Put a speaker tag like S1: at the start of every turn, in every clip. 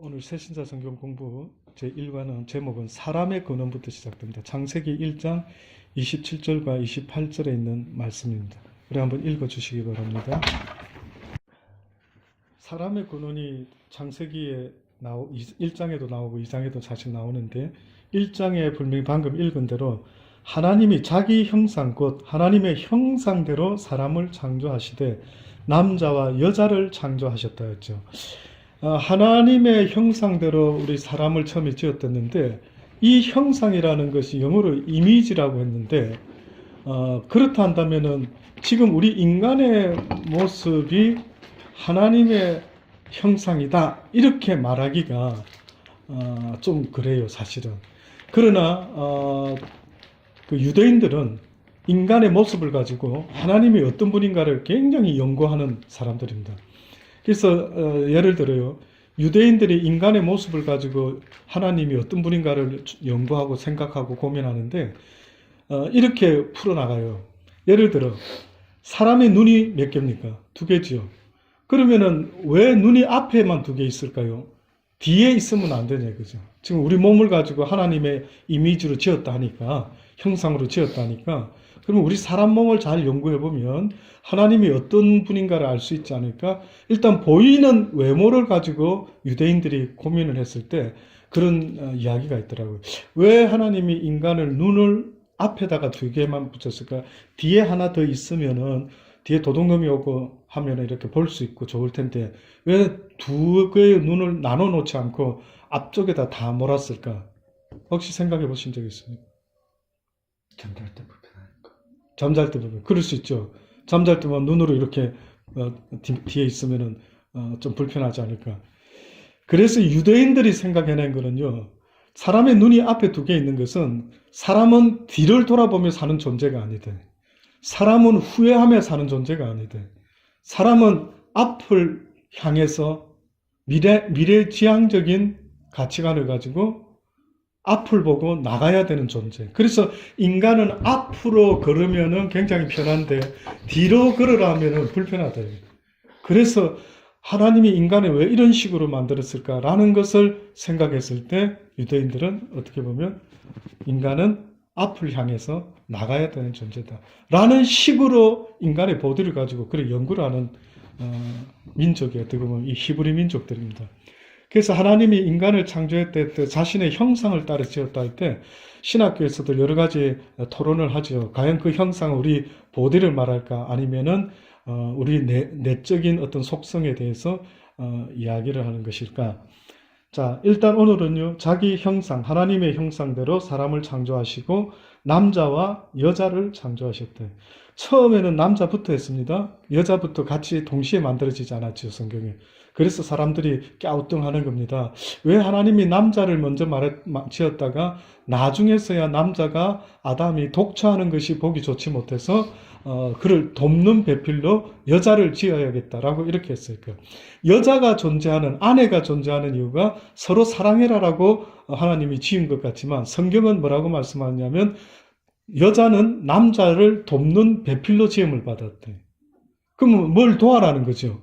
S1: 오늘 새신자 성경 공부 제1과는 제목은 사람의 근원부터 시작됩니다. 창세기 1장 27절과 28절에 있는 말씀입니다. 우리 한번 읽어주시기 바랍니다. 사람의 근원이 창세기에 1장에도 나오고 2장에도 사실 나오는데 1장에 분명히 방금 읽은 대로 하나님이 자기 형상 곧 하나님의 형상대로 사람을 창조하시되 남자와 여자를 창조하셨다 했죠. 하나님의 형상대로 우리 사람을 처음에 지었댔는데 이 형상이라는 것이 영어로 이미지라고 했는데 그렇다 한다면은 지금 우리 인간의 모습이 하나님의 형상이다 이렇게 말하기가 좀 그래요 사실은. 그러나 그 유대인들은 인간의 모습을 가지고 하나님이 어떤 분인가를 굉장히 연구하는 사람들입니다. 그래서 예를 들어요. 유대인들이 인간의 모습을 가지고 하나님이 어떤 분인가를 연구하고 생각하고 고민하는데 이렇게 풀어나가요. 예를 들어 사람의 눈이 몇 개입니까? 2개지요. 그러면은 왜 눈이 앞에만 2개 있을까요? 뒤에 있으면 안 되냐 그죠? 지금 우리 몸을 가지고 하나님의 이미지로 지었다 하니까 형상으로 지었다 하니까 그러면 우리 사람 몸을 잘 연구해 보면 하나님이 어떤 분인가를 알 수 있지 않을까? 일단 보이는 외모를 가지고 유대인들이 고민을 했을 때 그런 이야기가 있더라고요. 왜 하나님이 인간을 눈을 앞에다가 2개만 붙였을까? 뒤에 하나 더 있으면은 뒤에 도둑놈이 오고 하면 이렇게 볼 수 있고 좋을 텐데 왜 2개의 눈을 나눠 놓지 않고 앞쪽에다 다 몰았을까? 혹시 생각해 보신 적 있습니까?
S2: 잠잘 때 불편하니까.
S1: 잠잘 때 보면 그럴 수 있죠. 잠잘 때만 눈으로 이렇게 뒤에 있으면은 좀 불편하지 않을까. 그래서 유대인들이 생각해낸 거는요. 사람의 눈이 앞에 2개 있는 것은 사람은 뒤를 돌아보며 사는 존재가 아니다. 사람은 후회하며 사는 존재가 아니다. 사람은 앞을 향해서 미래지향적인 가치관을 가지고 앞을 보고 나가야 되는 존재. 그래서 인간은 앞으로 걸으면은 굉장히 편한데 뒤로 걸으라면은 불편하다. 그래서 하나님이 인간을 왜 이런 식으로 만들었을까라는 것을 생각했을 때 유대인들은 어떻게 보면 인간은 앞을 향해서 나가야 되는 존재다. 라는 식으로 인간의 보디를 가지고 그런 연구를 하는 민족이 어떻게 보면 이 히브리 민족들입니다. 그래서 하나님이 인간을 창조했을 때 자신의 형상을 따라 지었다 할 때 신학교에서도 여러 가지 토론을 하죠. 과연 그 형상은 우리 보디를 말할까 아니면은 우리 내적인 어떤 속성에 대해서 이야기를 하는 것일까. 자, 일단 오늘은요. 자기 형상, 하나님의 형상대로 사람을 창조하시고 남자와 여자를 창조하셨대. 처음에는 남자부터 했습니다. 여자부터 같이 동시에 만들어지지 않았죠, 성경에. 그래서 사람들이 갸우뚱하는 겁니다. 왜 하나님이 남자를 먼저 지었다가 나중에서야 남자가 아담이 독처하는 것이 보기 좋지 못해서 그를 돕는 배필로 여자를 지어야겠다라고 이렇게 했을까요? 여자가 존재하는, 아내가 존재하는 이유가 서로 사랑해라라고 하나님이 지은 것 같지만 성경은 뭐라고 말씀하냐면 여자는 남자를 돕는 배필로 지음을 받았대. 그럼 뭘 도와라는 거죠?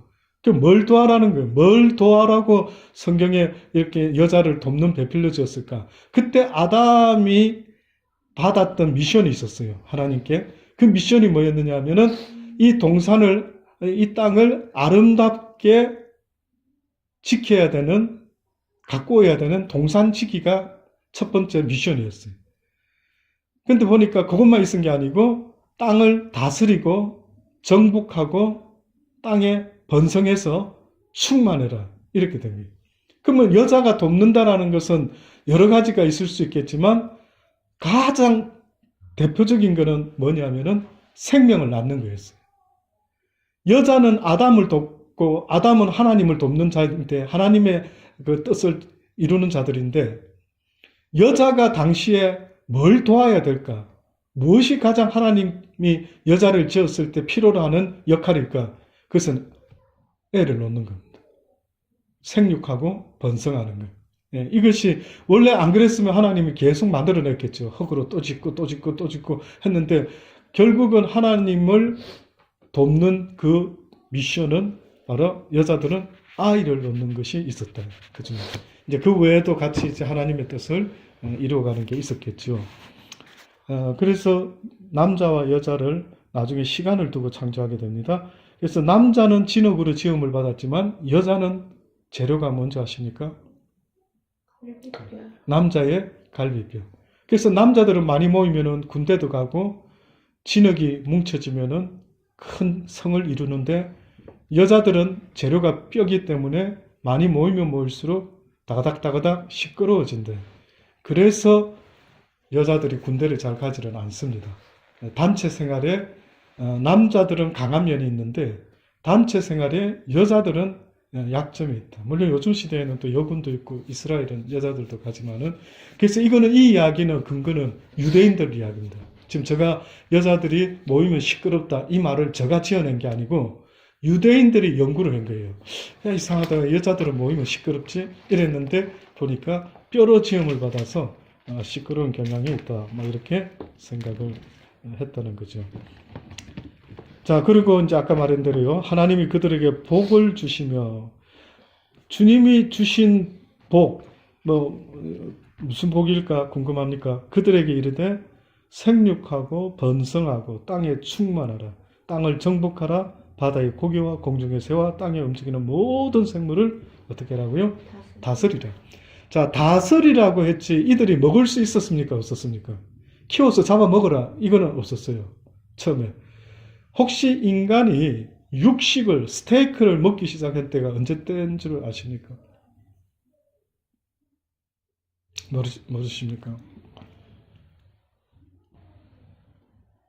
S1: 뭘 도와라는 거예요? 뭘 도와라고 성경에 이렇게 여자를 돕는 배필로 지었을까? 그때 아담이 받았던 미션이 있었어요. 하나님께. 그 미션이 뭐였느냐 하면은 이 땅을 아름답게 지켜야 되는, 가꾸어야 되는 동산지기가 첫 번째 미션이었어요. 근데 보니까 그것만 있은 게 아니고 땅을 다스리고 정복하고 땅에 번성해서 충만해라 이렇게 됩니다. 그러면 여자가 돕는다라는 것은 여러 가지가 있을 수 있겠지만 가장 대표적인 것은 뭐냐면은 생명을 낳는 거였어요. 여자는 아담을 돕고 아담은 하나님을 돕는 자인데 하나님의 그 뜻을 이루는 자들인데 여자가 당시에 뭘 도와야 될까? 무엇이 가장 하나님이 여자를 지었을 때 필요로 하는 역할일까? 그것은 애를 놓는 겁니다. 생육하고 번성하는 거예요. 예, 이것이 원래 안 그랬으면 하나님이 계속 만들어냈겠죠. 흙으로 또 짓고 또 짓고 또 짓고 했는데 결국은 하나님을 돕는 그 미션은 바로 여자들은 아이를 얻는 것이 있었다. 그중 이제 그 외에도 같이 이제 하나님의 뜻을 이루어가는 게 있었겠죠. 그래서 남자와 여자를 나중에 시간을 두고 창조하게 됩니다. 그래서 남자는 진흙으로 지음을 받았지만 여자는 재료가 뭔지 아십니까? 남자의 갈비뼈. 그래서 남자들은 많이 모이면은 군대도 가고 진흙이 뭉쳐지면은 큰 성을 이루는데 여자들은 재료가 뼈기 때문에 많이 모이면 모일수록 다가닥다가닥 시끄러워진대. 그래서 여자들이 군대를 잘 가지는 않습니다. 단체 생활에 남자들은 강한 면이 있는데 단체 생활에 여자들은 약점이 있다. 물론 요즘 시대에는 또 여군도 있고 이스라엘은 여자들도 가지만은 그래서 이거는 이 이야기는 근거는 유대인들 이야기입니다. 지금 제가 여자들이 모이면 시끄럽다 이 말을 제가 지어낸 게 아니고 유대인들이 연구를 한 거예요. 야, 이상하다. 여자들은 모이면 시끄럽지? 이랬는데 보니까 뼈로 지음을 받아서 시끄러운 경향이 있다. 막 이렇게 생각을 했다는 거죠. 자, 그리고 이제 아까 말한 대로요. 하나님이 그들에게 복을 주시며 주님이 주신 복, 무슨 복일까 궁금합니까? 그들에게 이르되 생육하고 번성하고 땅에 충만하라. 땅을 정복하라. 바다의 고기와 공중의 새와 땅에 움직이는 모든 생물을 어떻게 하라고요? 다스리라. 자, 다스리라고 했지 이들이 먹을 수 있었습니까? 없었습니까? 키워서 잡아먹어라. 이거는 없었어요. 처음에. 혹시 인간이 육식을, 스테이크를 먹기 시작한 때가 언제 때인 줄 아십니까? 모르십니까?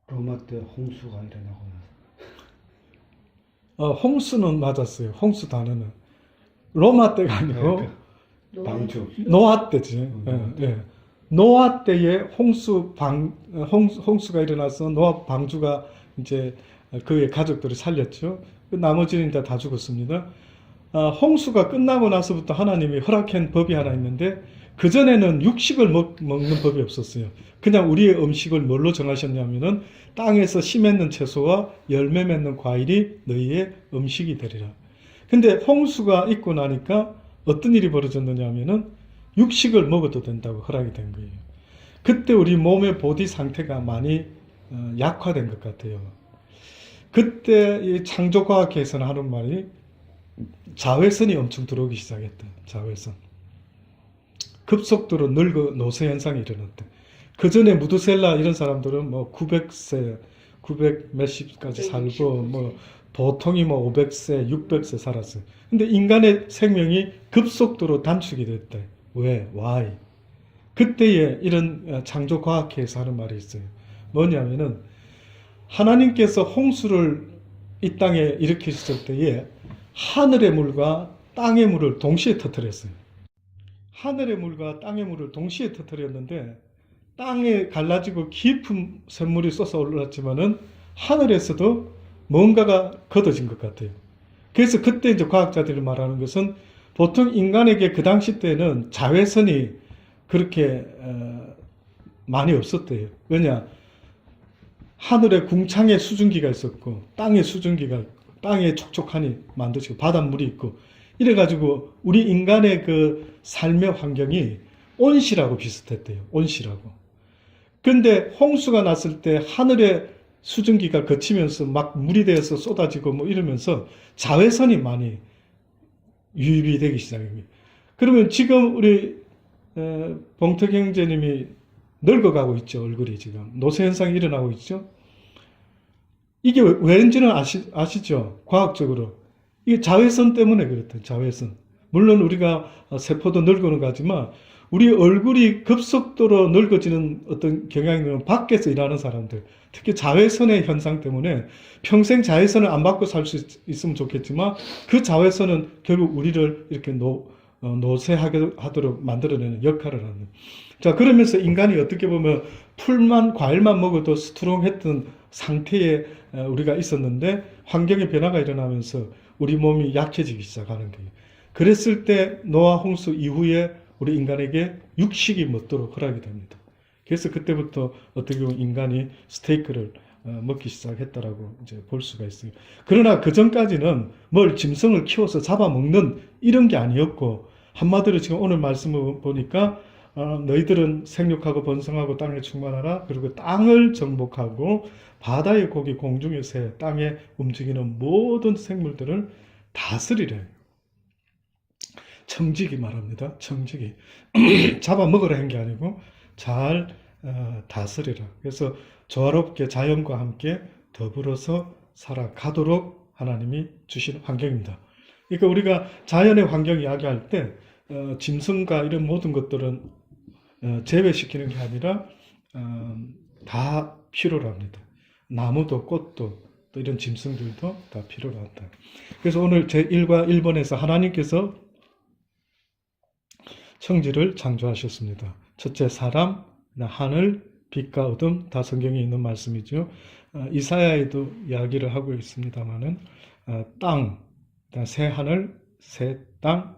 S2: 로마 때 홍수가 일어나고 나서.
S1: 홍수는 맞았어요. 홍수 단어는. 로마 때가 아니고
S2: 방주.
S1: 노아 때지. 예. 노아 때에 홍수가 일어나서 노아 방주가 이제 그의 가족들을 살렸죠. 나머지는 다 죽었습니다. 홍수가 끝나고 나서부터 하나님이 허락한 법이 하나 있는데 그전에는 육식을 먹는 법이 없었어요. 그냥 우리의 음식을 뭘로 정하셨냐면은 땅에서 씨 맺는 채소와 열매 맺는 과일이 너희의 음식이 되리라. 근데 홍수가 있고 나니까 어떤 일이 벌어졌느냐 하면은 육식을 먹어도 된다고 허락이 된 거예요. 그때 우리 몸의 보디 상태가 많이 약화된 것 같아요. 그때 이 창조과학에서는 하는 말이 자외선이 엄청 들어오기 시작했다. 자외선. 급속도로 노쇠 현상이 일어났대. 그 전에 무드셀라 이런 사람들은 900세, 900 몇십까지 살고 보통이 500세, 600세 살았어요. 근데 인간의 생명이 급속도로 단축이 됐대. 왜? Why? 그때에 이런 창조과학회에서 하는 말이 있어요. 뭐냐면은 하나님께서 홍수를 이 땅에 일으키셨을 때에 하늘의 물과 땅의 물을 동시에 터뜨렸어요. 하늘의 물과 땅의 물을 동시에 터뜨렸는데 땅에 갈라지고 깊은 샘물이 쏟아 올랐지만은 하늘에서도 뭔가가 걷어진 것 같아요. 그래서 그때 이제 과학자들이 말하는 것은 보통 인간에게 그 당시 때는 자외선이 그렇게 많이 없었대요. 왜냐? 하늘에 궁창에 수증기가 있었고 땅에 수증기가 있고 땅에 촉촉하니 만드시고 바닷물이 있고 이래가지고 우리 인간의 그 삶의 환경이 온실하고 비슷했대요. 온실하고. 근데 홍수가 났을 때 하늘에 수증기가 거치면서 막 물이 되어서 쏟아지고 이러면서 자외선이 많이 유입이 되기 시작합니다. 그러면 지금 우리 봉택 형제님이 늙어가고 있죠. 얼굴이 지금. 노쇠 현상이 일어나고 있죠. 이게 왠지는 아시죠? 과학적으로. 이게 자외선 때문에 그렇대요. 자외선. 물론 우리가 세포도 늙어는 가지만 우리 얼굴이 급속도로 늙어지는 어떤 경향이 있는 밖에서 일하는 사람들, 특히 자외선의 현상 때문에 평생 자외선을 안 받고 살 수 있으면 좋겠지만 그 자외선은 결국 우리를 이렇게 노쇠하게 하도록 만들어내는 역할을 하는. 자, 그러면서 인간이 어떻게 보면 풀만, 과일만 먹어도 스트롱했던 상태에 우리가 있었는데 환경의 변화가 일어나면서 우리 몸이 약해지기 시작하는 거예요. 그랬을 때 노아 홍수 이후에 우리 인간에게 육식이 먹도록 허락이 됩니다. 그래서 그때부터 어떻게 보면 인간이 스테이크를 먹기 시작했다라고 이제 볼 수가 있어요. 그러나 그 전까지는 뭘 짐승을 키워서 잡아먹는 이런 게 아니었고, 한마디로 지금 오늘 말씀을 보니까 너희들은 생육하고 번성하고 땅에 충만하라. 그리고 땅을 정복하고 바다의 고기, 공중의 새, 땅에 움직이는 모든 생물들을 다스리래. 청지기 말합니다. 청지기. 잡아먹으라 한 게 아니고 잘 다스리라. 그래서 조화롭게 자연과 함께 더불어서 살아가도록 하나님이 주신 환경입니다. 그러니까 우리가 자연의 환경 이야기할 때 짐승과 이런 모든 것들은 제외시키는 게 아니라 다 필요로 합니다. 나무도 꽃도 또 이런 짐승들도 다 필요로 한다. 그래서 오늘 제1과 1번에서 하나님께서 천지를 창조하셨습니다. 첫째 사람, 하늘, 빛과 어둠, 다 성경에 있는 말씀이죠. 이사야에도 이야기를 하고 있습니다만은 땅, 새 하늘, 새 땅,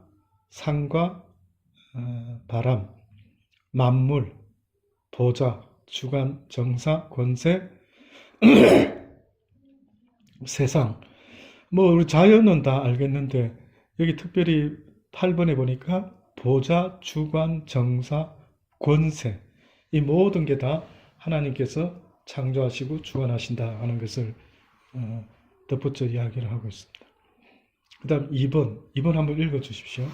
S1: 산과 바람, 만물, 보좌, 주관, 정사, 권세, 세상. 뭐 우리 자연은 다 알겠는데 여기 특별히 8번에 보니까 보좌, 주관, 정사, 권세, 이 모든 게 다 하나님께서 창조하시고 주관하신다 하는 것을 덧붙여 이야기를 하고 있습니다. 그 다음 2번 한번 읽어 주십시오.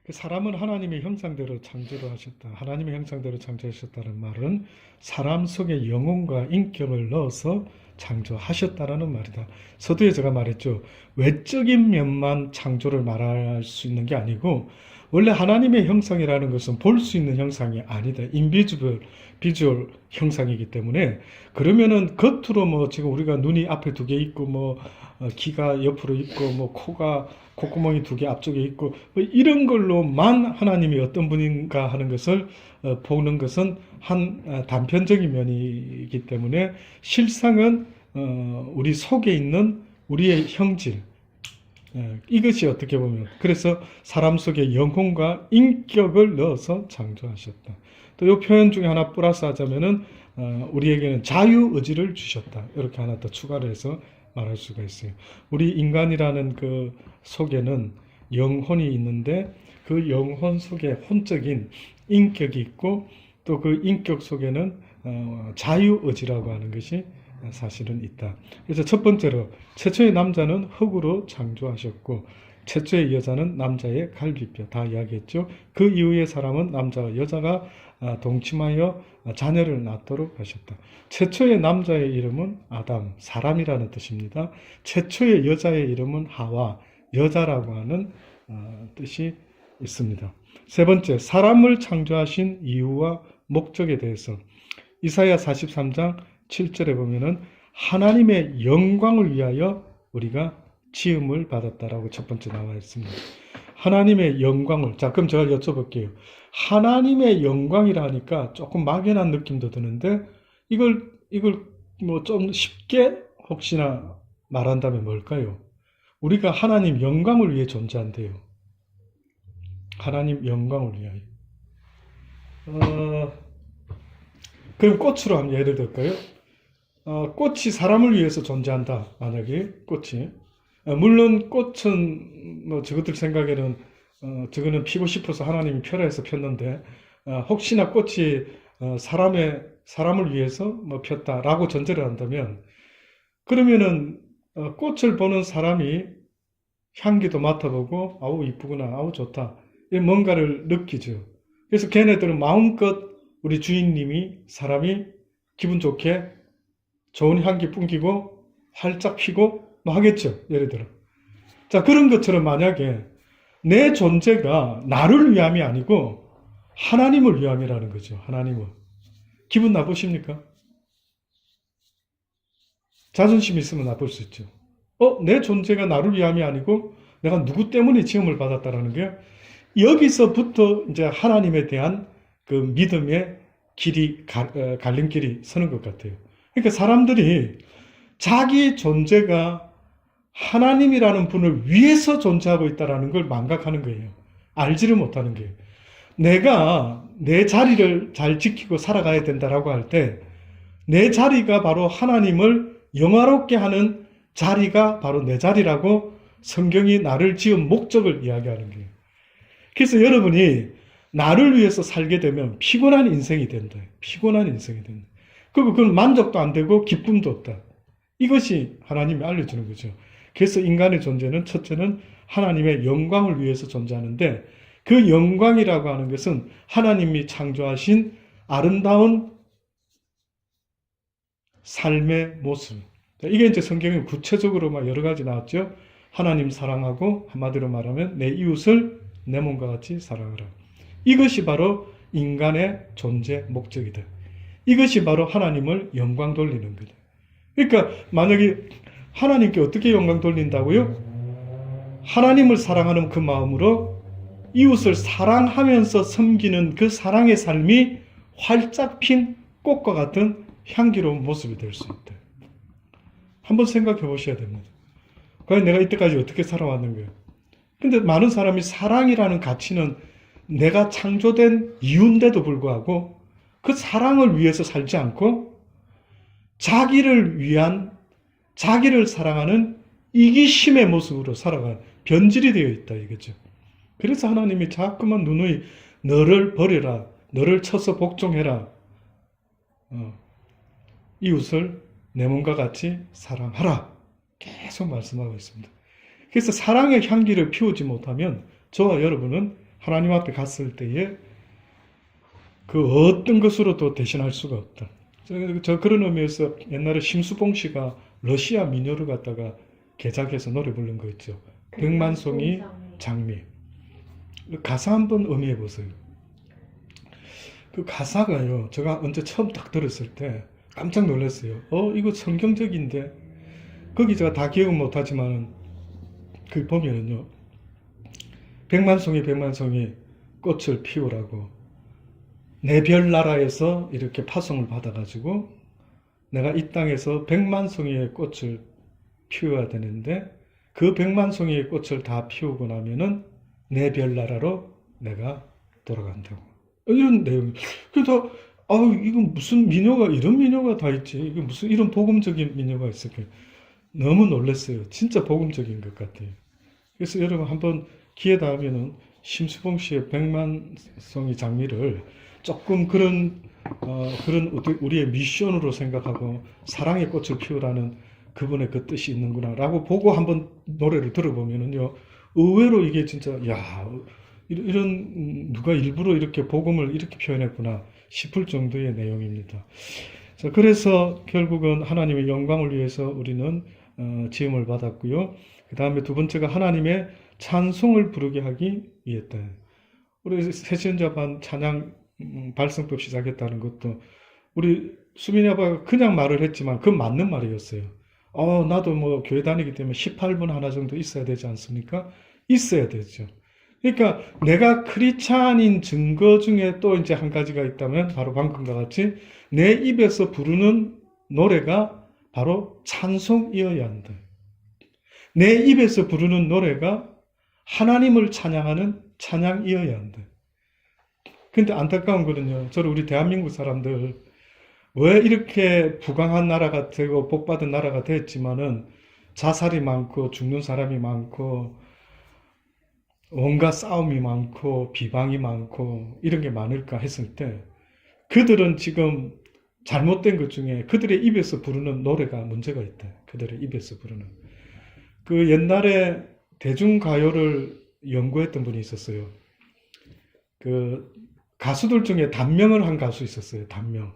S1: 사람은 하나님의 형상대로 창조를 하셨다. 하나님의 형상대로 창조하셨다는 말은 사람 속에 영혼과 인격을 넣어서 창조하셨다라는 말이다. 서두에 제가 말했죠. 외적인 면만 창조를 말할 수 있는 게 아니고 원래 하나님의 형상이라는 것은 볼 수 있는 형상이 아니다. 인비주얼, 비주얼 형상이기 때문에 그러면은 겉으로 뭐 지금 우리가 눈이 앞에 2개 있고 뭐 귀가 옆으로 있고 뭐 코가 콧구멍이 2개 앞쪽에 있고 뭐 이런 걸로만 하나님이 어떤 분인가 하는 것을 보는 것은 한 단편적인 면이기 때문에 실상은 우리 속에 있는 우리의 형질, 이것이 어떻게 보면 그래서 사람 속에 영혼과 인격을 넣어서 창조하셨다. 또 이 표현 중에 하나 플러스 하자면은 우리에게는 자유의지를 주셨다. 이렇게 하나 더 추가를 해서 말할 수가 있어요. 우리 인간이라는 그 속에는 영혼이 있는데 그 영혼 속에 혼적인 인격이 있고 또 그 인격 속에는 자유의지라고 하는 것이 사실은 있다. 그래서 첫 번째로 최초의 남자는 흙으로 창조하셨고 최초의 여자는 남자의 갈비뼈 다 이야기했죠. 그 이후의 사람은 남자와 여자가 동침하여 자녀를 낳도록 하셨다. 최초의 남자의 이름은 아담, 사람이라는 뜻입니다. 최초의 여자의 이름은 하와, 여자라고 하는 뜻이 있습니다. 세 번째, 사람을 창조하신 이유와 목적에 대해서 이사야 43장 7절에 보면은 하나님의 영광을 위하여 우리가 지음을 받았다라고 첫 번째 나와 있습니다. 하나님의 영광을, 자 그럼 제가 여쭤볼게요. 하나님의 영광이라 하니까 조금 막연한 느낌도 드는데 이걸 뭐 좀 쉽게 혹시나 말한다면 뭘까요? 우리가 하나님 영광을 위해 존재한대요. 하나님 영광을 위하여. 그럼 꽃으로 한번 예를 들까요? 꽃이 사람을 위해서 존재한다. 만약에 꽃이. 물론 꽃은 뭐 저것들 생각에는 저거는 피고 싶어서 하나님이 펴라 해서 폈는데 혹시나 꽃이 사람을 위해서 뭐 폈다라고 전제를 한다면 그러면은 꽃을 보는 사람이 향기도 맡아보고 아우 이쁘구나 아우 좋다 이 뭔가를 느끼죠. 그래서 걔네들은 마음껏 우리 주인님이 사람이 기분 좋게 좋은 향기 풍기고 활짝 피고 뭐 하겠죠. 예를 들어. 자, 그런 것처럼 만약에 내 존재가 나를 위함이 아니고 하나님을 위함이라는 거죠. 하나님을. 기분 나쁘십니까? 자존심 있으면 나쁠 수 있죠. 내 존재가 나를 위함이 아니고 내가 누구 때문에 지음을 받았다라는 게 여기서부터 이제 하나님에 대한 그 믿음의 길이, 갈림길이 서는 것 같아요. 그러니까 사람들이 자기 존재가 하나님이라는 분을 위해서 존재하고 있다는 걸 망각하는 거예요. 알지를 못하는 거예요. 내가 내 자리를 잘 지키고 살아가야 된다라고 할 때 내 자리가 바로 하나님을 영화롭게 하는 자리가 바로 내 자리라고 성경이 나를 지은 목적을 이야기하는 거예요. 그래서 여러분이 나를 위해서 살게 되면 피곤한 인생이 된다. 피곤한 인생이 된다. 그리고 그건 만족도 안 되고 기쁨도 없다. 이것이 하나님이 알려주는 거죠. 그래서 인간의 존재는 첫째는 하나님의 영광을 위해서 존재하는데 그 영광이라고 하는 것은 하나님이 창조하신 아름다운 삶의 모습. 이게 이제 성경에 구체적으로 막 여러 가지 나왔죠. 하나님 사랑하고 한마디로 말하면 내 이웃을 내 몸과 같이 사랑하라. 이것이 바로 인간의 존재 목적이다. 이것이 바로 하나님을 영광 돌리는 거다. 그러니까 만약에 하나님께 어떻게 영광 돌린다고요? 하나님을 사랑하는 그 마음으로 이웃을 사랑하면서 섬기는 그 사랑의 삶이 활짝 핀 꽃과 같은 향기로운 모습이 될 수 있다. 한번 생각해 보셔야 됩니다. 과연 내가 이때까지 어떻게 살아왔는가요? 근데 많은 사람이 사랑이라는 가치는 내가 창조된 이유인데도 불구하고 그 사랑을 위해서 살지 않고 자기를 위한, 자기를 사랑하는 이기심의 모습으로 살아가 변질이 되어 있다 이거죠. 그래서 하나님이 자꾸만 누누이 너를 버려라, 너를 쳐서 복종해라, 이웃을 내 몸과 같이 사랑하라 계속 말씀하고 있습니다. 그래서 사랑의 향기를 피우지 못하면 저와 여러분은 하나님 앞에 갔을 때에 그 어떤 것으로도 대신할 수가 없다. 저 그런 의미에서 옛날에 심수봉 씨가 러시아 민요를 갖다가 개작해서 노래 부른 거 있죠. 백만송이 장미. 가사 한번 의미해 보세요. 그 가사가요, 제가 언제 처음 딱 들었을 때 깜짝 놀랐어요. 이거 성경적인데. 거기 제가 다 기억은 못하지만 그 보면은요, 백만송이 백만송이 꽃을 피우라고 내 별나라에서 이렇게 파송을 받아가지고 내가 이 땅에서 백만송이의 꽃을 피워야 되는데 그 백만송이의 꽃을 다 피우고 나면은 내 별나라로 내가 돌아간다고. 이런 내용. 그래서 이건 무슨 민요가, 이런 민요가 다 있지. 이게 무슨 이런 복음적인 민요가 있을까요? 너무 놀랐어요. 진짜 복음적인 것 같아요. 그래서 여러분 한번 기회 닿으면은 심수봉 씨의 백만송이 장미를 조금 그런 우리의 미션으로 생각하고 사랑의 꽃을 피우라는 그분의 그 뜻이 있는구나라고 보고 한번 노래를 들어보면은요, 의외로 이게 진짜 이런 누가 일부러 이렇게 복음을 이렇게 표현했구나 싶을 정도의 내용입니다. 자, 그래서 결국은 하나님의 영광을 위해서 우리는 지음을 받았고요. 그 다음에 두 번째가 하나님의 찬송을 부르게 하기 위했다. 우리 새신자반 찬양 발성법 시작했다는 것도 우리 수민이 아빠가 그냥 말을 했지만 그건 맞는 말이었어요. 나도 뭐 교회 다니기 때문에 18분 하나 정도 있어야 되지 않습니까? 있어야 되죠. 그러니까 내가 크리스찬인 증거 중에 또 이제 한 가지가 있다면 바로 방금과 같이 내 입에서 부르는 노래가 바로 찬송이어야 한다. 내 입에서 부르는 노래가 하나님을 찬양하는 찬양이어야 한다. 근데 안타까운 거는요, 저는 우리 대한민국 사람들 왜 이렇게 부강한 나라가 되고 복받은 나라가 됐지만은 자살이 많고 죽는 사람이 많고 온갖 싸움이 많고 비방이 많고 이런 게 많을까 했을 때 그들은 지금 잘못된 것 중에 그들의 입에서 부르는 노래가 문제가 있다. 그들의 입에서 부르는. 그 옛날에 대중가요를 연구했던 분이 있었어요. 그 가수들 중에 단명을 한 가수 있었어요. 단명.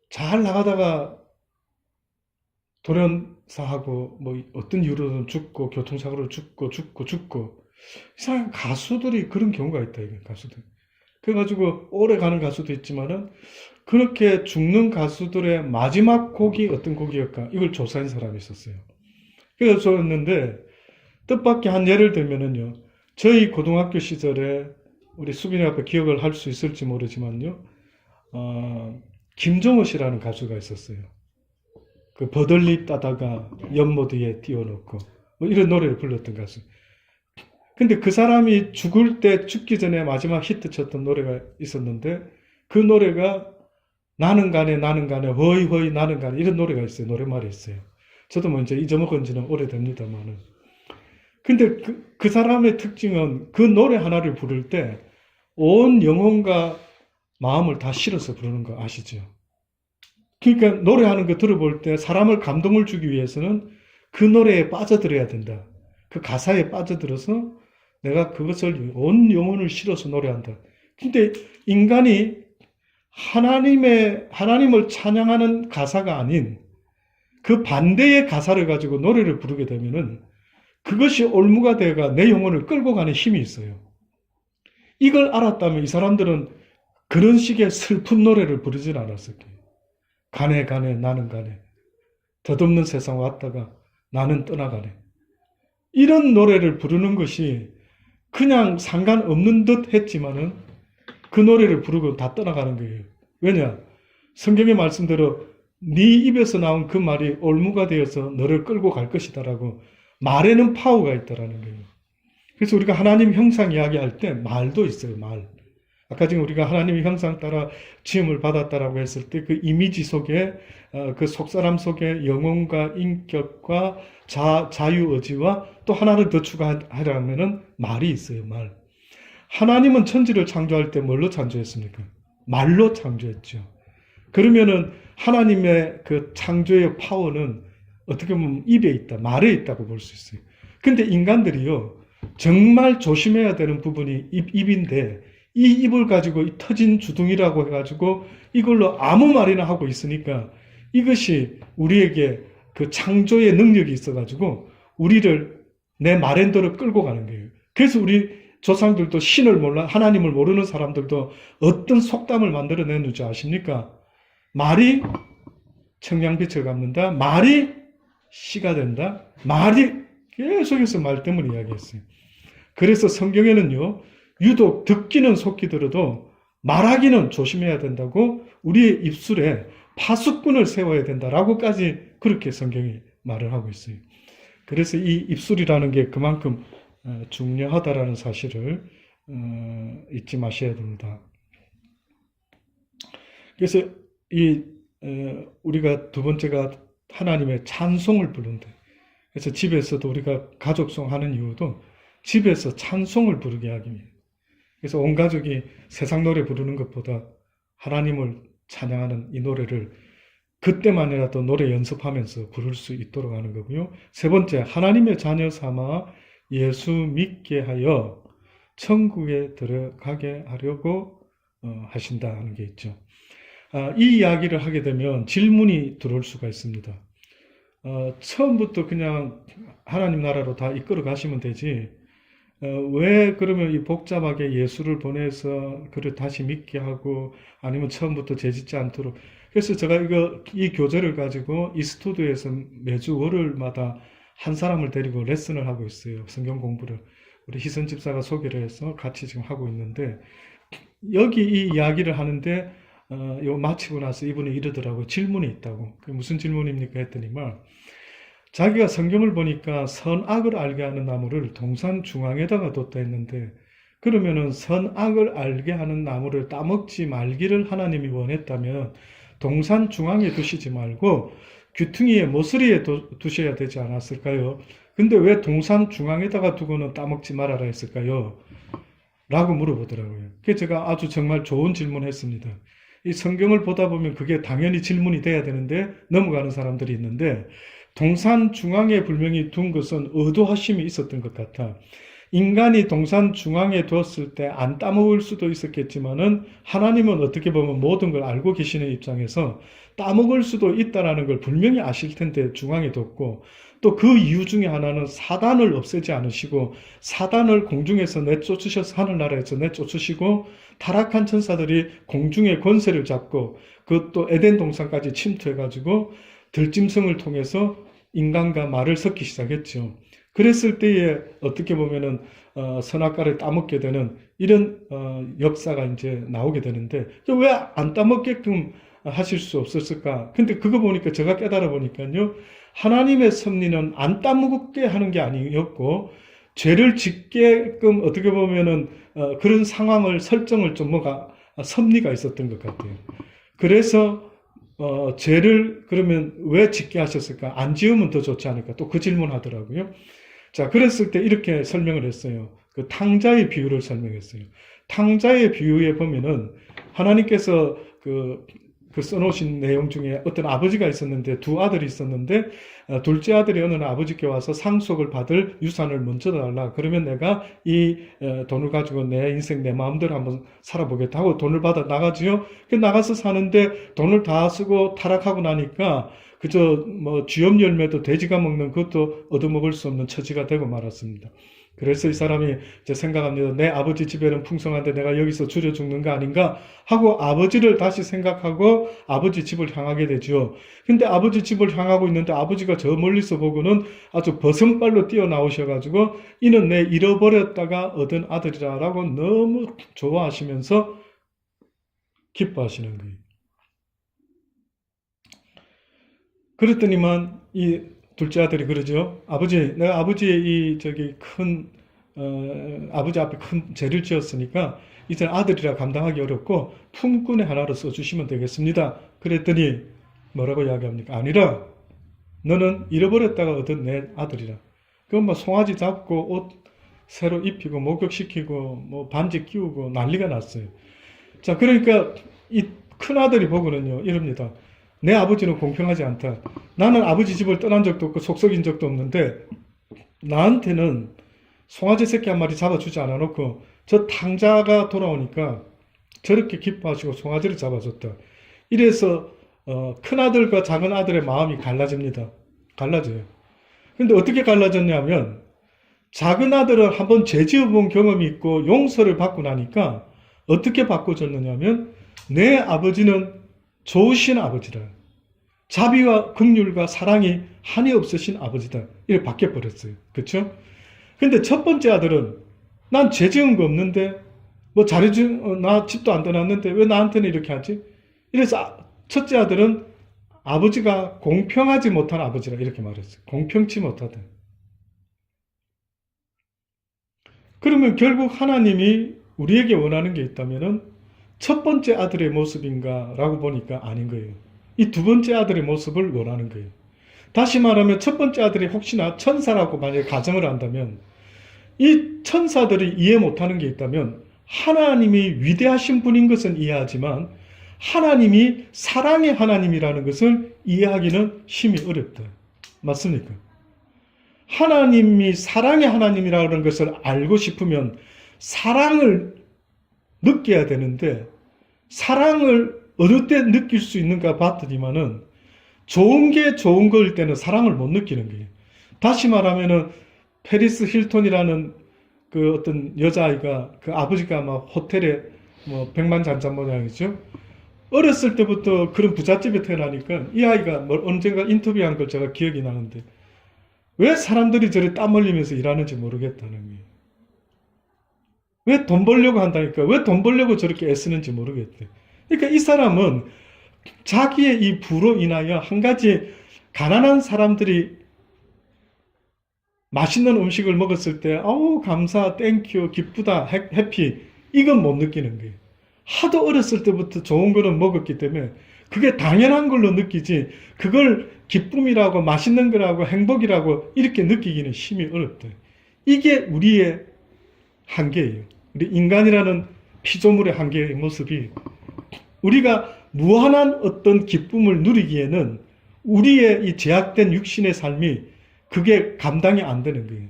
S1: 잘 나가다가 돌연사하고 뭐 어떤 이유로든 죽고 교통사고로 죽고 이상한 가수들이 그런 경우가 있다. 이게 가수들. 그래가지고 오래 가는 가수도 있지만은 그렇게 죽는 가수들의 마지막 곡이 어떤 곡이었까? 이걸 조사한 사람이 있었어요. 그래서 줬는데 뜻밖의 한 예를 들면은요. 저희 고등학교 시절에 우리 수빈이 앞에 기억을 할 수 있을지 모르지만요. 김정호 씨라는 가수가 있었어요. 그 버들리 따다가 연못 위에 띄워놓고 뭐 이런 노래를 불렀던 가수. 근데 그 사람이 죽을 때 죽기 전에 마지막 히트 쳤던 노래가 있었는데 그 노래가 나는 가네 허이 허이 나는 가네 이런 노래가 있어요. 노래말이 있어요. 저도 뭐 이제 잊어먹은 지는 오래됩니다만은. 근데 그 사람의 특징은 그 노래 하나를 부를 때 온 영혼과 마음을 다 실어서 부르는 거 아시죠? 그러니까 노래하는 거 들어볼 때 사람을 감동을 주기 위해서는 그 노래에 빠져들어야 된다. 그 가사에 빠져들어서 내가 그것을 온 영혼을 실어서 노래한다. 근데 인간이 하나님을 찬양하는 가사가 아닌 그 반대의 가사를 가지고 노래를 부르게 되면은 그것이 올무가 되어가 내 영혼을 끌고 가는 힘이 있어요. 이걸 알았다면 이 사람들은 그런 식의 슬픈 노래를 부르진 않았을 거예요. 가네 가네 나는 가네 덧없는 세상 왔다가 나는 떠나가네 이런 노래를 부르는 것이 그냥 상관없는 듯 했지만은 그 노래를 부르고 다 떠나가는 거예요. 왜냐? 성경의 말씀대로 네 입에서 나온 그 말이 올무가 되어서 너를 끌고 갈 것이다라고 말에는 파워가 있다라는 거예요. 그래서 우리가 하나님 형상 이야기할 때 말도 있어요. 말. 아까 지금 우리가 하나님의 형상 따라 지음을 받았다라고 했을 때 그 이미지 속에 그 속사람 속에 영혼과 인격과 자유의지와 또 하나를 더 추가하려면은 말이 있어요. 말. 하나님은 천지를 창조할 때 뭘로 창조했습니까? 말로 창조했죠. 그러면은 하나님의 그 창조의 파워는 어떻게 보면 입에 있다, 말에 있다고 볼 수 있어요. 근데 인간들이요, 정말 조심해야 되는 부분이 입인데, 이 입을 가지고 이 터진 주둥이라고 해가지고 이걸로 아무 말이나 하고 있으니까 이것이 우리에게 그 창조의 능력이 있어가지고 우리를 내 말엔대로 끌고 가는 거예요. 그래서 우리 조상들도 신을 몰라, 하나님을 모르는 사람들도 어떤 속담을 만들어내는지 아십니까? 말이 청량빛을 갚는다. 말이 씨가 된다. 말이 계속해서 말 때문에 이야기했어요. 그래서 성경에는요, 유독 듣기는 속히 들어도 말하기는 조심해야 된다고 우리의 입술에 파수꾼을 세워야 된다라고까지 그렇게 성경이 말을 하고 있어요. 그래서 이 입술이라는 게 그만큼 중요하다라는 사실을 잊지 마셔야 됩니다. 그래서 우리가 두 번째가 하나님의 찬송을 부른다. 그래서 집에서도 우리가 가족송 하는 이유도 집에서 찬송을 부르게 하기 위해. 그래서 온 가족이 세상 노래 부르는 것보다 하나님을 찬양하는 이 노래를 그때만이라도 노래 연습하면서 부를 수 있도록 하는 거고요. 세 번째, 하나님의 자녀 삼아 예수 믿게 하여 천국에 들어가게 하려고 하신다 하는 게 있죠. 이 이야기를 하게 되면 질문이 들어올 수가 있습니다. 처음부터 그냥 하나님 나라로 다 이끌어 가시면 되지, 왜 그러면 이 복잡하게 예수를 보내서 그를 다시 믿게 하고 아니면 처음부터 죄짓지 않도록. 그래서 제가 이 교재를 가지고 이스투드에서 매주 월요일마다 한 사람을 데리고 레슨을 하고 있어요. 성경 공부를. 우리 희선 집사가 소개를 해서 같이 지금 하고 있는데, 여기 이 이야기를 하는데 이거 마치고 나서 이분이 이러더라고요. 질문이 있다고. 그게 무슨 질문입니까 했더니만, 자기가 성경을 보니까 선악을 알게 하는 나무를 동산 중앙에다가 뒀다 했는데, 그러면은 선악을 알게 하는 나무를 따먹지 말기를 하나님이 원했다면 동산 중앙에 두시지 말고 귀퉁이의 모서리에 두셔야 되지 않았을까요? 근데 왜 동산 중앙에다가 두고는 따먹지 말아라 했을까요? 라고 물어보더라고요. 그래서 제가 아주 정말 좋은 질문을 했습니다. 이 성경을 보다 보면 그게 당연히 질문이 돼야 되는데 넘어가는 사람들이 있는데, 동산 중앙에 분명히 둔 것은 의도하심이 있었던 것 같아. 인간이 동산 중앙에 두었을 때 안 따먹을 수도 있었겠지만은 하나님은 어떻게 보면 모든 걸 알고 계시는 입장에서 따먹을 수도 있다라는 걸 분명히 아실 텐데 중앙에 뒀고, 또 그 이유 중에 하나는 사단을 없애지 않으시고 사단을 공중에서 내쫓으셔서 하늘나라에서 내쫓으시고 타락한 천사들이 공중의 권세를 잡고 그것도 에덴 동산까지 침투해가지고 들짐승을 통해서 인간과 말을 섞기 시작했죠. 그랬을 때에 어떻게 보면은 선악과를 따먹게 되는 이런 역사가 이제 나오게 되는데, 왜 안 따먹게끔 하실 수 없었을까? 근데 그거 보니까 제가 깨달아 보니까요, 하나님의 섭리는 안 따먹게 하는 게 아니었고 죄를 짓게끔 어떻게 보면은 그런 상황을 설정을 좀 뭐가 섭리가 있었던 것 같아요. 그래서 죄를 그러면 왜 짓게 하셨을까? 안 지으면 더 좋지 않을까? 또 그 질문하더라고요. 자, 그랬을 때 이렇게 설명을 했어요. 그 탕자의 비유를 설명했어요. 탕자의 비유에 보면은 하나님께서 그 써놓으신 내용 중에 어떤 아버지가 있었는데 두 아들이 있었는데 둘째 아들이 어느 날 아버지께 와서 상속을 받을 유산을 먼저 달라. 그러면 내가 이 돈을 가지고 내 인생 내 마음대로 한번 살아보겠다 하고 돈을 받아 나가지요. 그 나가서 사는데 돈을 다 쓰고 타락하고 나니까 그저 뭐 쥐염 열매도 돼지가 먹는 그것도 얻어먹을 수 없는 처지가 되고 말았습니다. 그래서 이 사람이 이제 생각합니다. 내 아버지 집에는 풍성한데 내가 여기서 줄여 죽는 거 아닌가 하고 아버지를 다시 생각하고 아버지 집을 향하게 되죠. 근데 아버지 집을 향하고 있는데 아버지가 저 멀리서 보고는 아주 버선발로 뛰어나오셔가지고 이는 내 잃어버렸다가 얻은 아들이라고 너무 좋아하시면서 기뻐하시는 거예요. 그랬더니만 이 둘째 아들이 그러죠. 아버지, 내가 아버지의 이 저기 큰 아버지 앞에 큰 죄를 지었으니까 이제 아들이라 감당하기 어렵고 품꾼의 하나로 써주시면 되겠습니다. 그랬더니 뭐라고 이야기합니까? 아니라 너는 잃어버렸다가 얻은 내 아들이라. 그건 뭐 송아지 잡고 옷 새로 입히고 목욕시키고 뭐 반지 끼우고 난리가 났어요. 자, 그러니까 이 큰 아들이 보고는요 이럽니다. 내 아버지는 공평하지 않다. 나는 아버지 집을 떠난 적도 없고 속썩인 적도 없는데 나한테는 송아지 새끼 한 마리 잡아주지 않아놓고 저 탕자가 돌아오니까 저렇게 기뻐하시고 송아지를 잡아줬다. 이래서 큰아들과 작은아들의 마음이 갈라집니다. 갈라져요. 근데 어떻게 갈라졌냐면 작은아들은 한번 죄 지어본 경험이 있고 용서를 받고 나니까 어떻게 바꿔졌느냐면 내 아버지는 좋으신 아버지라. 자비와 긍휼과 사랑이 한이 없으신 아버지다. 이렇게 바뀌어버렸어요. 그렇죠? 근데 첫 번째 아들은 난 죄 지은 거 없는데 뭐 나 집도 안 떠났는데 왜 나한테는 이렇게 하지? 이래서 첫째 아들은 아버지가 공평하지 못한 아버지라 이렇게 말했어요. 공평치 못하다. 그러면 결국 하나님이 우리에게 원하는 게 있다면은 첫 번째 아들의 모습인가 라고 보니까 아닌 거예요. 이 두 번째 아들의 모습을 원하는 거예요. 다시 말하면 첫 번째 아들이 혹시나 천사라고 만약에 가정을 한다면 이 천사들이 이해 못하는 게 있다면 하나님이 위대하신 분인 것은 이해하지만 하나님이 사랑의 하나님이라는 것을 이해하기는 힘이 어렵다. 맞습니까? 하나님이 사랑의 하나님이라는 것을 알고 싶으면 사랑을 느껴야 되는데 사랑을 어느 때 느낄 수 있는가 봤더니만은 좋은 게 좋은 거일 때는 사랑을 못 느끼는 거예요. 다시 말하면은 페리스 힐톤이라는 그 어떤 여자아이가 그 아버지가 막 호텔에 뭐 백만장자 모양이죠. 어렸을 때부터 그런 부잣집에 태어나니까 이 아이가 뭐 언젠가 인터뷰한 걸 제가 기억이 나는데 왜 사람들이 저리 땀 흘리면서 일하는지 모르겠다는 거예요. 왜 돈 벌려고 한다니까? 왜 돈 벌려고 저렇게 애쓰는지 모르겠대. 그러니까 이 사람은 자기의 이 부로 인하여 한 가지 가난한 사람들이 맛있는 음식을 먹었을 때 아우 감사, 땡큐, 기쁘다, 해피 이건 못 느끼는 거예요. 하도 어렸을 때부터 좋은 거를 먹었기 때문에 그게 당연한 걸로 느끼지 그걸 기쁨이라고 맛있는 거라고 행복이라고 이렇게 느끼기는 힘이 어렵다. 이게 우리의 한계예요. 우리 인간이라는 피조물의 한계의 모습이 우리가 무한한 어떤 기쁨을 누리기에는 우리의 이 제약된 육신의 삶이 그게 감당이 안 되는 거예요.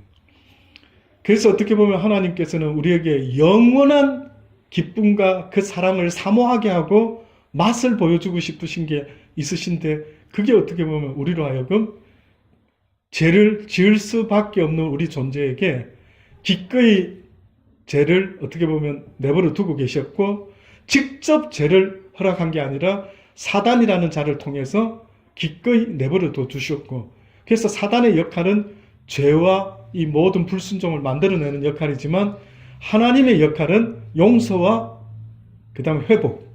S1: 그래서 어떻게 보면 하나님께서는 우리에게 영원한 기쁨과 그 사랑을 사모하게 하고 맛을 보여주고 싶으신 게 있으신데 그게 어떻게 보면 우리로 하여금 죄를 지을 수밖에 없는 우리 존재에게 기꺼이 죄를 어떻게 보면 내버려 두고 계셨고 직접 죄를 허락한 게 아니라 사단이라는 자를 통해서 기꺼이 내버려 두셨고 그래서 사단의 역할은 죄와 이 모든 불순종을 만들어내는 역할이지만 하나님의 역할은 용서와 그 다음에 회복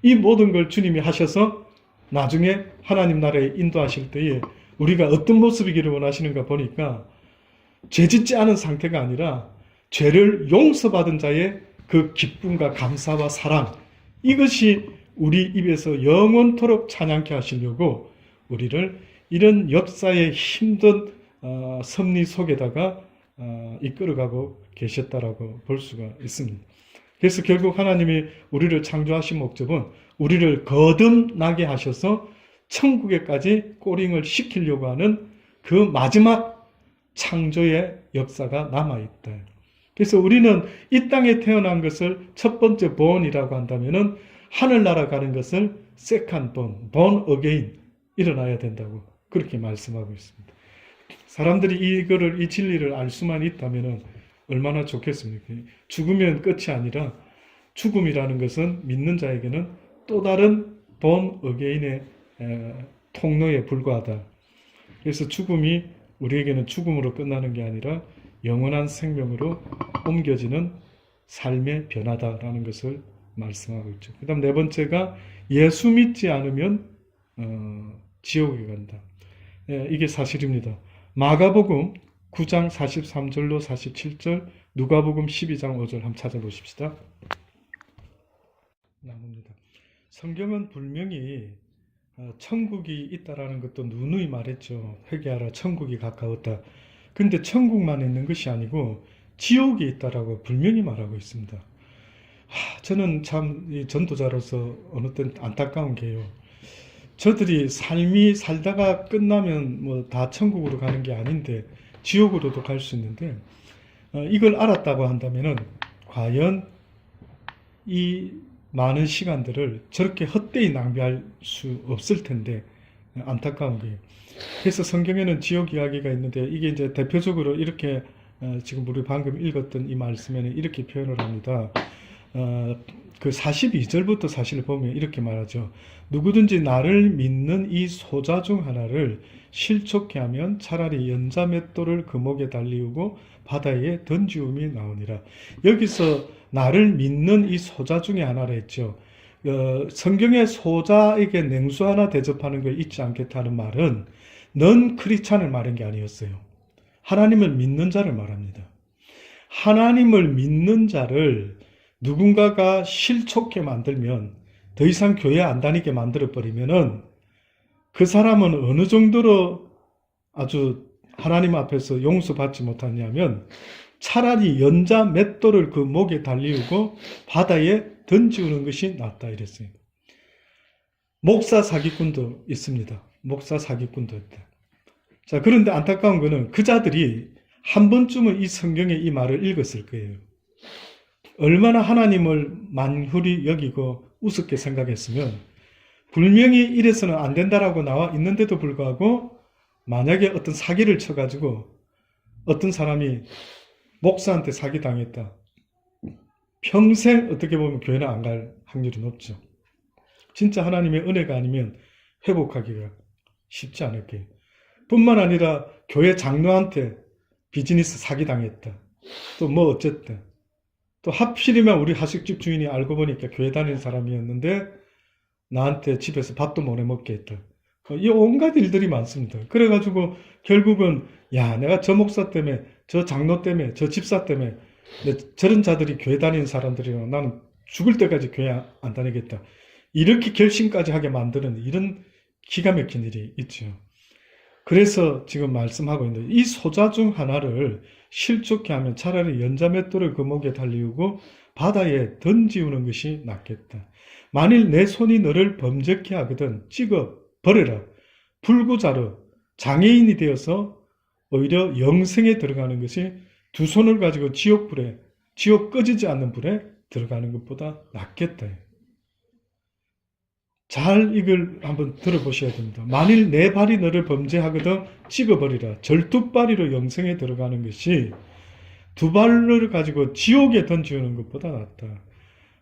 S1: 이 모든 걸 주님이 하셔서 나중에 하나님 나라에 인도하실 때에 우리가 어떤 모습이기를 원하시는가 보니까 죄짓지 않은 상태가 아니라 죄를 용서받은 자의 그 기쁨과 감사와 사랑, 이것이 우리 입에서 영원토록 찬양케 하시려고 우리를 이런 역사의 힘든 섭리 속에다가 이끌어가고 계셨다라고 볼 수가 있습니다. 그래서 결국 하나님이 우리를 창조하신 목적은 우리를 거듭나게 하셔서 천국에까지 꼬링을 시키려고 하는 그 마지막 창조의 역사가 남아있다. 그래서 우리는 이 땅에 태어난 것을 첫 번째 born이라고 한다면은 하늘나라 가는 것을 second born again, 일어나야 된다고 그렇게 말씀하고 있습니다. 사람들이 이 진리를 알 수만 있다면은 얼마나 좋겠습니까? 죽으면 끝이 아니라 죽음이라는 것은 믿는 자에게는 또 다른 born again의 통로에 불과하다. 그래서 죽음이 우리에게는 죽음으로 끝나는 게 아니라 영원한 생명으로 옮겨지는 삶의 변화다라는 것을 말씀하고 있죠. 그 다음 네 번째가 예수 믿지 않으면 지옥에 간다. 이게 사실입니다. 마가복음 9장 43절로 47절, 누가복음 12장 5절 한번 찾아보십시다. 나옵니다. 성경은 분명히 천국이 있다라는 것도 누누이 말했죠. 회개하라, 천국이 가까웠다. 근데 천국만 있는 것이 아니고 지옥이 있다라고 분명히 말하고 있습니다. 저는 참 전도자로서 어느 땐 안타까운 게요. 저들이 삶이 살다가 끝나면 뭐 다 천국으로 가는 게 아닌데 지옥으로도 갈 수 있는데 이걸 알았다고 한다면은 과연 이 많은 시간들을 저렇게 헛되이 낭비할 수 없을 텐데 안타까운 거예요. 그래서 성경에는 지옥 이야기가 있는데 이게 이제 대표적으로 이렇게 지금 우리 방금 읽었던 이 말씀에는 이렇게 표현을 합니다. 그 42절부터 사실 보면 이렇게 말하죠. 누구든지 나를 믿는 이 소자 중 하나를 실족케 하면 차라리 연자 맷돌을 그 목에 달리우고 바다에 던지움이 나오니라. 여기서 나를 믿는 이 소자 중에 하나라 했죠. 성경의 소자에게 냉수 하나 대접하는 걸 잊지 않겠다는 말은 넌 크리스찬을 말한 게 아니었어요. 하나님을 믿는 자를 말합니다. 하나님을 믿는 자를 누군가가 실족해 만들면, 더 이상 교회 안 다니게 만들어버리면은 그 사람은 어느 정도로 아주 하나님 앞에서 용서받지 못하냐면 차라리 연자 맷돌을 그 목에 달리우고 바다에 던지우는 것이 낫다 이랬어요. 목사 사기꾼도 있습니다. 목사 사기꾼도 있다. 자, 그런데 안타까운 거는 그 자들이 한 번쯤은 이 성경의 이 말을 읽었을 거예요. 얼마나 하나님을 만훌히 여기고 우습게 생각했으면 분명히 이래서는 안 된다라고 나와 있는데도 불구하고 만약에 어떤 사기를 쳐가지고 어떤 사람이 목사한테 사기당했다. 평생 어떻게 보면 교회는 안 갈 확률이 높죠. 진짜 하나님의 은혜가 아니면 회복하기가 쉽지 않을 거예요. 뿐만 아니라 교회 장로한테 비즈니스 사기당했다. 또 뭐 어쨌든. 또 하필이면 우리 하식집 주인이 알고 보니까 교회 다니는 사람이었는데 나한테 집에서 밥도 못 해먹게 했다. 이 온갖 일들이 많습니다. 그래가지고 결국은 야, 내가 저 목사 때문에, 저 장로 때문에, 저 집사 때문에 저런 자들이 교회 다니는 사람들이랑 나는 죽을 때까지 교회 안 다니겠다. 이렇게 결심까지 하게 만드는 이런 기가 막힌 일이 있죠. 그래서 지금 말씀하고 있는데 이 소자 중 하나를 실족케 하면 차라리 연자맷돌을 그 목에 달리우고 바다에 던지우는 것이 낫겠다. 만일 내 손이 너를 범죄케 하거든 찍어 버려라. 불구자로 장애인이 되어서 오히려 영생에 들어가는 것이 두 손을 가지고 지옥불에, 지옥 꺼지지 않는 불에 들어가는 것보다 낫겠다. 잘 이걸 한번 들어보셔야 됩니다. 만일 내 발이 너를 범죄하거든 찍어버리라. 절뚝발이로 영생에 들어가는 것이 두 발을 가지고 지옥에 던지는 것보다 낫다.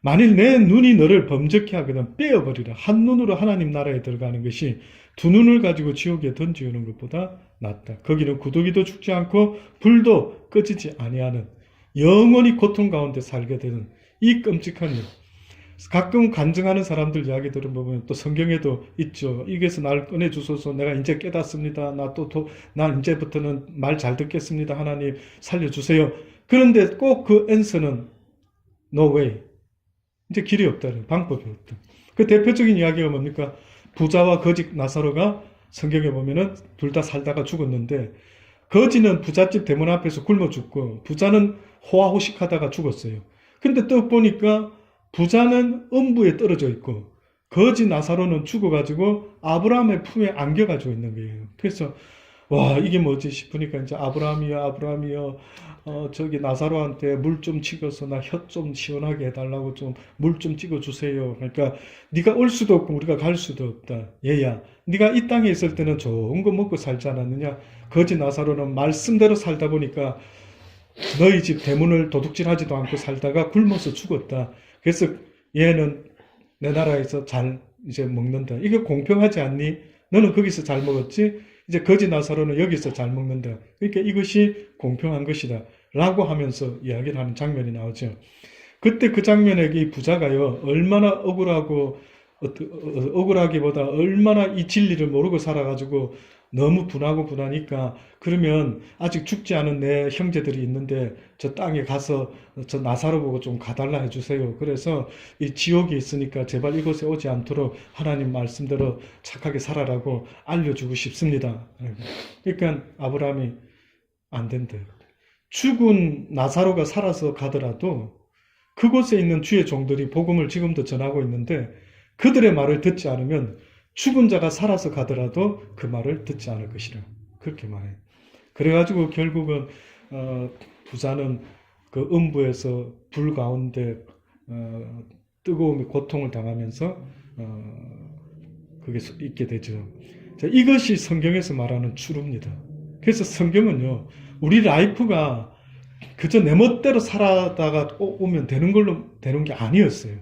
S1: 만일 내 눈이 너를 범죄케 하거든 빼어버리라. 한 눈으로 하나님 나라에 들어가는 것이 두 눈을 가지고 지옥에 던지는 것보다 낫다. 거기는 구더기도 죽지 않고 불도 꺼지지 아니하는 영원히 고통 가운데 살게 되는 이 끔찍한 일. 가끔 간증하는 사람들 이야기 들어보면 또 성경에도 있죠. 이게서 날 꺼내 주소서. 내가 이제 깨닫습니다. 나 이제부터는 말 잘 듣겠습니다. 하나님 살려주세요. 그런데 꼭 그 answer는 no way. 이제 길이 없다. 방법이 없다. 그 대표적인 이야기가 뭡니까? 부자와 거지 나사로가 성경에 보면은 둘 다 살다가 죽었는데, 거지는 부잣집 대문 앞에서 굶어 죽고 부자는 호화호식하다가 죽었어요. 근데 또 보니까 부자는 음부에 떨어져 있고 거지 나사로는 죽어가지고 아브라함의 품에 안겨가지고 있는 거예요. 그래서 와, 이게 뭐지 싶으니까 이제 아브라함이여, 저기 나사로한테 물 좀 찍어서 나 혀 좀 시원하게 해달라고 좀 물 좀 찍어주세요. 그러니까 네가 올 수도 없고 우리가 갈 수도 없다. 얘야, 네가 이 땅에 있을 때는 좋은 거 먹고 살지 않았느냐? 거지 나사로는 말씀대로 살다 보니까 너희 집 대문을 도둑질하지도 않고 살다가 굶어서 죽었다. 그래서 얘는 내 나라에서 잘 이제 먹는다. 이게 공평하지 않니? 너는 거기서 잘 먹었지? 이제 거지 나사로는 여기서 잘 먹는다. 그러니까 이것이 공평한 것이다. 라고 하면서 이야기를 하는 장면이 나오죠. 그때 그 장면에 이 부자가요, 얼마나 억울하기보다 얼마나 이 진리를 모르고 살아가지고 너무 분하니까, 그러면 아직 죽지 않은 내 형제들이 있는데 저 땅에 가서 저 나사로 보고 좀 가달라 해주세요. 그래서 이 지옥이 있으니까 제발 이곳에 오지 않도록 하나님 말씀대로 착하게 살아라고 알려주고 싶습니다. 그러니까 아브라함이 안 된대. 죽은 나사로가 살아서 가더라도 그곳에 있는 주의 종들이 복음을 지금도 전하고 있는데 그들의 말을 듣지 않으면 죽은 자가 살아서 가더라도 그 말을 듣지 않을 것이라. 그렇게 말해요. 그래가지고 결국은 부자는 그 음부에서 불 가운데 뜨거움이 고통을 당하면서 그게 있게 되죠. 자, 이것이 성경에서 말하는 추루입니다. 그래서 성경은요, 우리 라이프가 그저 내 멋대로 살아다가 오면 되는 게 아니었어요.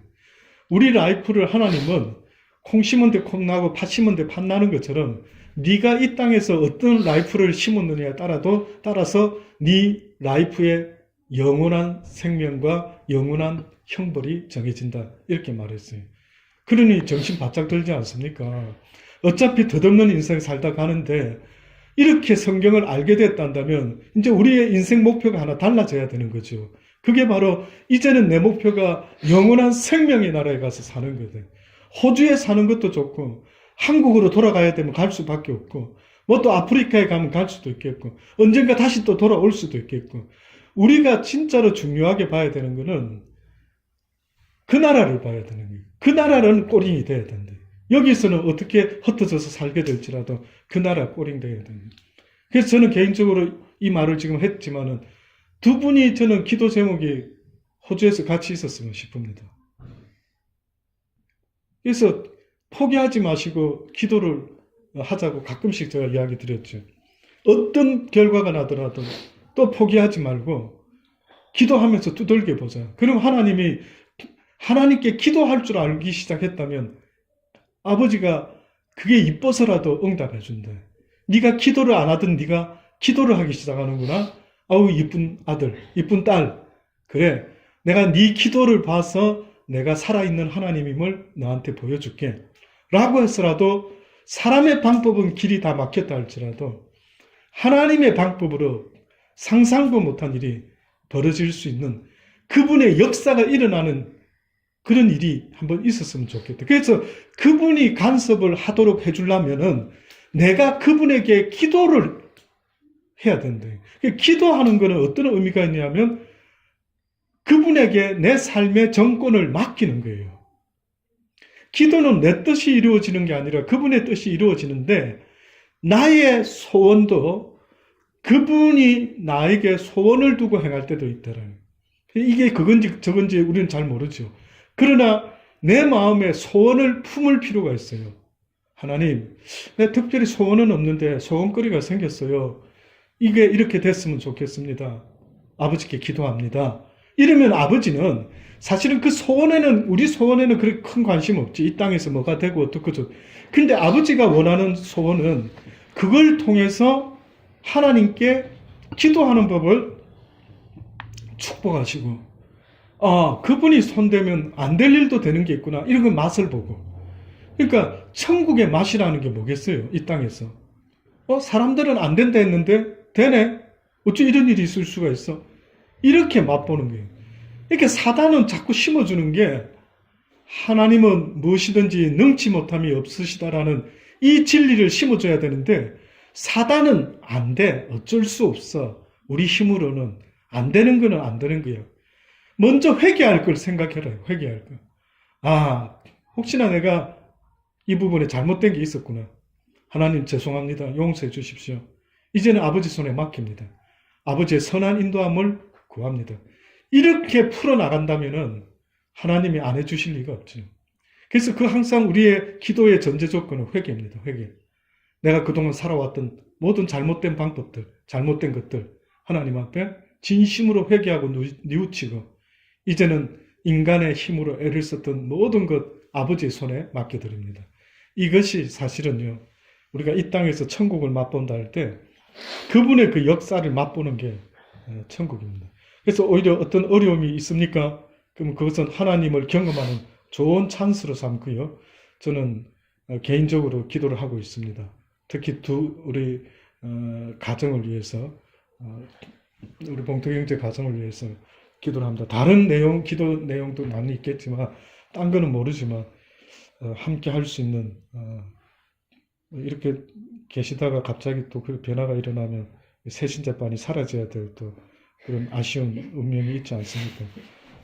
S1: 우리 라이프를 하나님은 콩 심은 데 콩 나고 팥 심은 데 팥 나는 것처럼 네가 이 땅에서 어떤 라이프를 심었느냐에 따라서 네 라이프의 영원한 생명과 영원한 형벌이 정해진다. 이렇게 말했어요. 그러니 정신 바짝 들지 않습니까? 어차피 덧없는 인생 살다 가는데 이렇게 성경을 알게 됐다면 이제 우리의 인생 목표가 하나 달라져야 되는 거죠. 그게 바로 이제는 내 목표가 영원한 생명의 나라에 가서 사는 거거든. 호주에 사는 것도 좋고 한국으로 돌아가야 되면 갈 수밖에 없고 뭐 또 아프리카에 가면 갈 수도 있겠고 언젠가 다시 또 돌아올 수도 있겠고, 우리가 진짜로 중요하게 봐야 되는 거는 그 나라를 봐야 되는 거예요. 그 나라는 꼬링이 돼야 된다. 여기서는 어떻게 흩어져서 살게 될지라도 그 나라 꼬링 돼야 됩니다. 그래서 저는 개인적으로 이 말을 지금 했지만은 두 분이 저는 기도 제목이 호주에서 같이 있었으면 싶습니다. 그래서 포기하지 마시고 기도를 하자고 가끔씩 제가 이야기 드렸죠. 어떤 결과가 나더라도 또 포기하지 말고 기도하면서 두들겨 보자. 그럼 하나님이 하나님께 기도할 줄 알기 시작했다면 아버지가 그게 이뻐서라도 응답해 준다. 네가 기도를 안 하던 네가 기도를 하기 시작하는구나. 아우 이쁜 아들, 이쁜 딸. 그래, 내가 네 기도를 봐서 내가 살아있는 하나님임을 너한테 보여줄게. 라고 해서라도 사람의 방법은 길이 다 막혔다 할지라도 하나님의 방법으로 상상도 못한 일이 벌어질 수 있는 그분의 역사가 일어나는 그런 일이 한번 있었으면 좋겠다. 그래서 그분이 간섭을 하도록 해주려면은 내가 그분에게 기도를 해야 된다. 기도하는 것은 어떤 의미가 있냐면 그분에게 내 삶의 정권을 맡기는 거예요. 기도는 내 뜻이 이루어지는 게 아니라 그분의 뜻이 이루어지는데 나의 소원도 그분이 나에게 소원을 두고 행할 때도 있더라고요. 이게 그건지 저건지 우리는 잘 모르죠. 그러나 내 마음에 소원을 품을 필요가 있어요. 하나님, 내 특별히 소원은 없는데 소원거리가 생겼어요. 이게 이렇게 됐으면 좋겠습니다. 아버지께 기도합니다. 이러면 아버지는 사실은 그 소원에는, 우리 소원에는 그렇게 큰 관심 없지. 이 땅에서 뭐가 되고 어떻고. 근데 아버지가 원하는 소원은 그걸 통해서 하나님께 기도하는 법을 축복하시고 그분이 손대면 안 될 일도 되는 게 있구나. 이런 거 맛을 보고. 그러니까 천국의 맛이라는 게 뭐겠어요? 이 땅에서. 사람들은 안 된다 했는데 되네? 어찌 이런 일이 있을 수가 있어? 이렇게 맛보는 거예요. 이렇게 사단은 자꾸 심어주는 게 하나님은 무엇이든지 능치 못함이 없으시다라는 이 진리를 심어줘야 되는데 사단은 안 돼. 어쩔 수 없어. 우리 힘으로는 안 되는 거는 안 되는 거예요. 먼저 회개할 걸 생각해라. 회개할 거. 혹시나 내가 이 부분에 잘못된 게 있었구나. 하나님 죄송합니다. 용서해 주십시오. 이제는 아버지 손에 맡깁니다. 아버지의 선한 인도함을 구합니다. 이렇게 풀어나간다면은 하나님이 안 해주실 리가 없죠. 그래서 항상 우리의 기도의 전제 조건은 회개입니다. 회개. 내가 그동안 살아왔던 모든 잘못된 방법들, 잘못된 것들 하나님 앞에 진심으로 회개하고 뉘우치고 이제는 인간의 힘으로 애를 썼던 모든 것 아버지의 손에 맡겨드립니다. 이것이 사실은요. 우리가 이 땅에서 천국을 맛본다 할 때 그분의 그 역사를 맛보는 게 천국입니다. 그래서 오히려 어떤 어려움이 있습니까? 그럼 그것은 하나님을 경험하는 좋은 찬스로 삼고요. 저는 개인적으로 기도를 하고 있습니다. 특히 우리 가정을 위해서 우리 봉투경제 가정을 위해서 기도를 합니다. 다른 기도 내용도 많이 있겠지만 딴 거는 모르지만 함께 할 수 있는 이렇게 계시다가 갑자기 또 그 변화가 일어나면 새신자반이 사라져야 될 또 그런 아쉬운 운명이 있지 않습니까?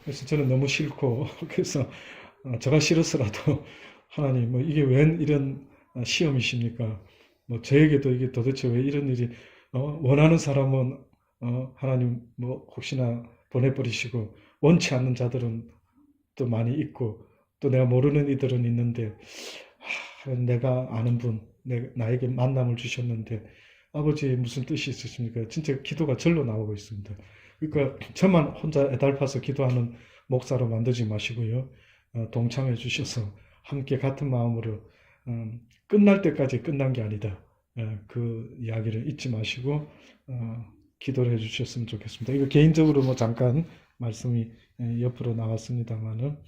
S1: 그래서 저는 너무 싫고 그래서 제가 싫어서라도 하나님 이게 웬 이런 시험이십니까? 저에게도 이게 도대체 왜 이런 일이 원하는 사람은 하나님 혹시나 보내버리시고 원치 않는 자들은 또 많이 있고 또 내가 모르는 이들은 있는데 내가 아는 분 나에게 만남을 주셨는데 아버지 무슨 뜻이 있으십니까? 진짜 기도가 절로 나오고 있습니다. 그러니까 저만 혼자 애달파서 기도하는 목사로 만들지 마시고요. 동참해 주셔서 함께 같은 마음으로 끝날 때까지 끝난 게 아니다. 그 이야기를 잊지 마시고 기도를 해주셨으면 좋겠습니다. 이거 개인적으로 잠깐 말씀이 옆으로 나왔습니다만은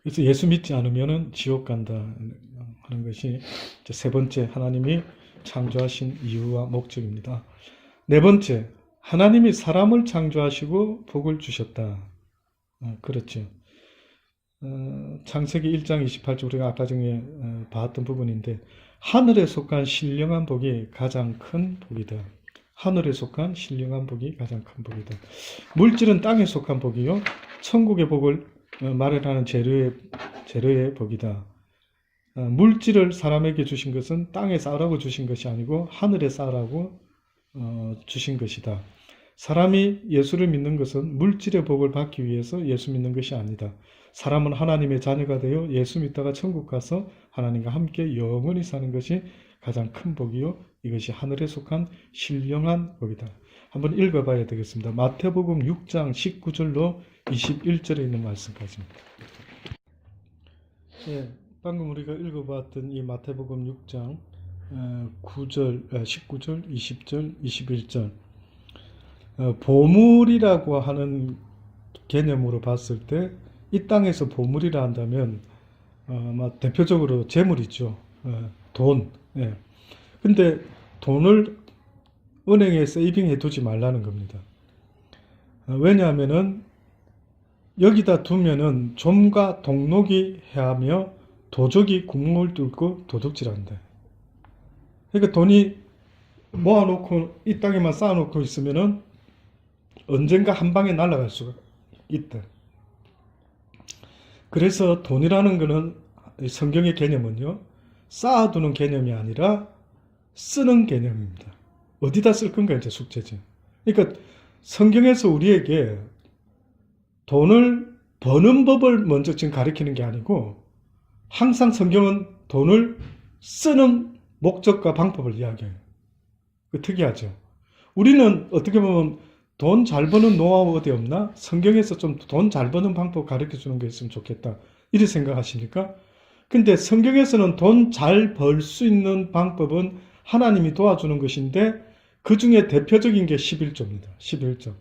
S1: 그래서 예수 믿지 않으면은 지옥 간다 하는 것이 세 번째 하나님이 창조하신 이유와 목적입니다. 네 번째 하나님이 사람을 창조하시고 복을 주셨다. 그렇죠. 창세기 1장 28절 우리가 아까 전에 봤던 부분인데 하늘에 속한 신령한 복이 가장 큰 복이다. 하늘에 속한 신령한 복이 가장 큰 복이다. 물질은 땅에 속한 복이요. 천국의 복을 마련하는 재료의 복이다. 물질을 사람에게 주신 것은 땅에 쌓으라고 주신 것이 아니고 하늘에 쌓으라고 주신 것이다. 사람이 예수를 믿는 것은 물질의 복을 받기 위해서 예수 믿는 것이 아니다. 사람은 하나님의 자녀가 되어 예수 믿다가 천국 가서 하나님과 함께 영원히 사는 것이 가장 큰 복이요. 이것이 하늘에 속한 신령한 복이다. 한번 읽어봐야 되겠습니다. 마태복음 6장 19절로 21절에 있는 말씀까지입니다. 방금 우리가 읽어봤던 이 마태복음 6장 19절, 20절, 21절 보물이라고 하는 개념으로 봤을 때 이 땅에서 보물이라 한다면 대표적으로 재물이죠. 돈. 근데 돈을 은행에 세이빙해 두지 말라는 겁니다. 왜냐하면은 여기다 두면은 좀과 동록이 해하며 도적이 구멍을 뚫고 도둑질한다. 그러니까 돈이 모아놓고 이 땅에만 쌓아놓고 있으면은 언젠가 한 방에 날아갈 수가 있다. 그래서 돈이라는 것은 성경의 개념은요, 쌓아두는 개념이 아니라 쓰는 개념입니다. 어디다 쓸 건가 이제 숙제죠. 그러니까 성경에서 우리에게 돈을 버는 법을 먼저 지금 가르치는 게 아니고 항상 성경은 돈을 쓰는 목적과 방법을 이야기해요. 특이하죠. 우리는 어떻게 보면 돈 잘 버는 노하우 어디 없나? 성경에서 좀 돈 잘 버는 방법 가르쳐 주는 게 있으면 좋겠다. 이렇게 생각하십니까? 근데 성경에서는 돈 잘 벌 수 있는 방법은 하나님이 도와주는 것인데 그 중에 대표적인 게 11조입니다. 11조.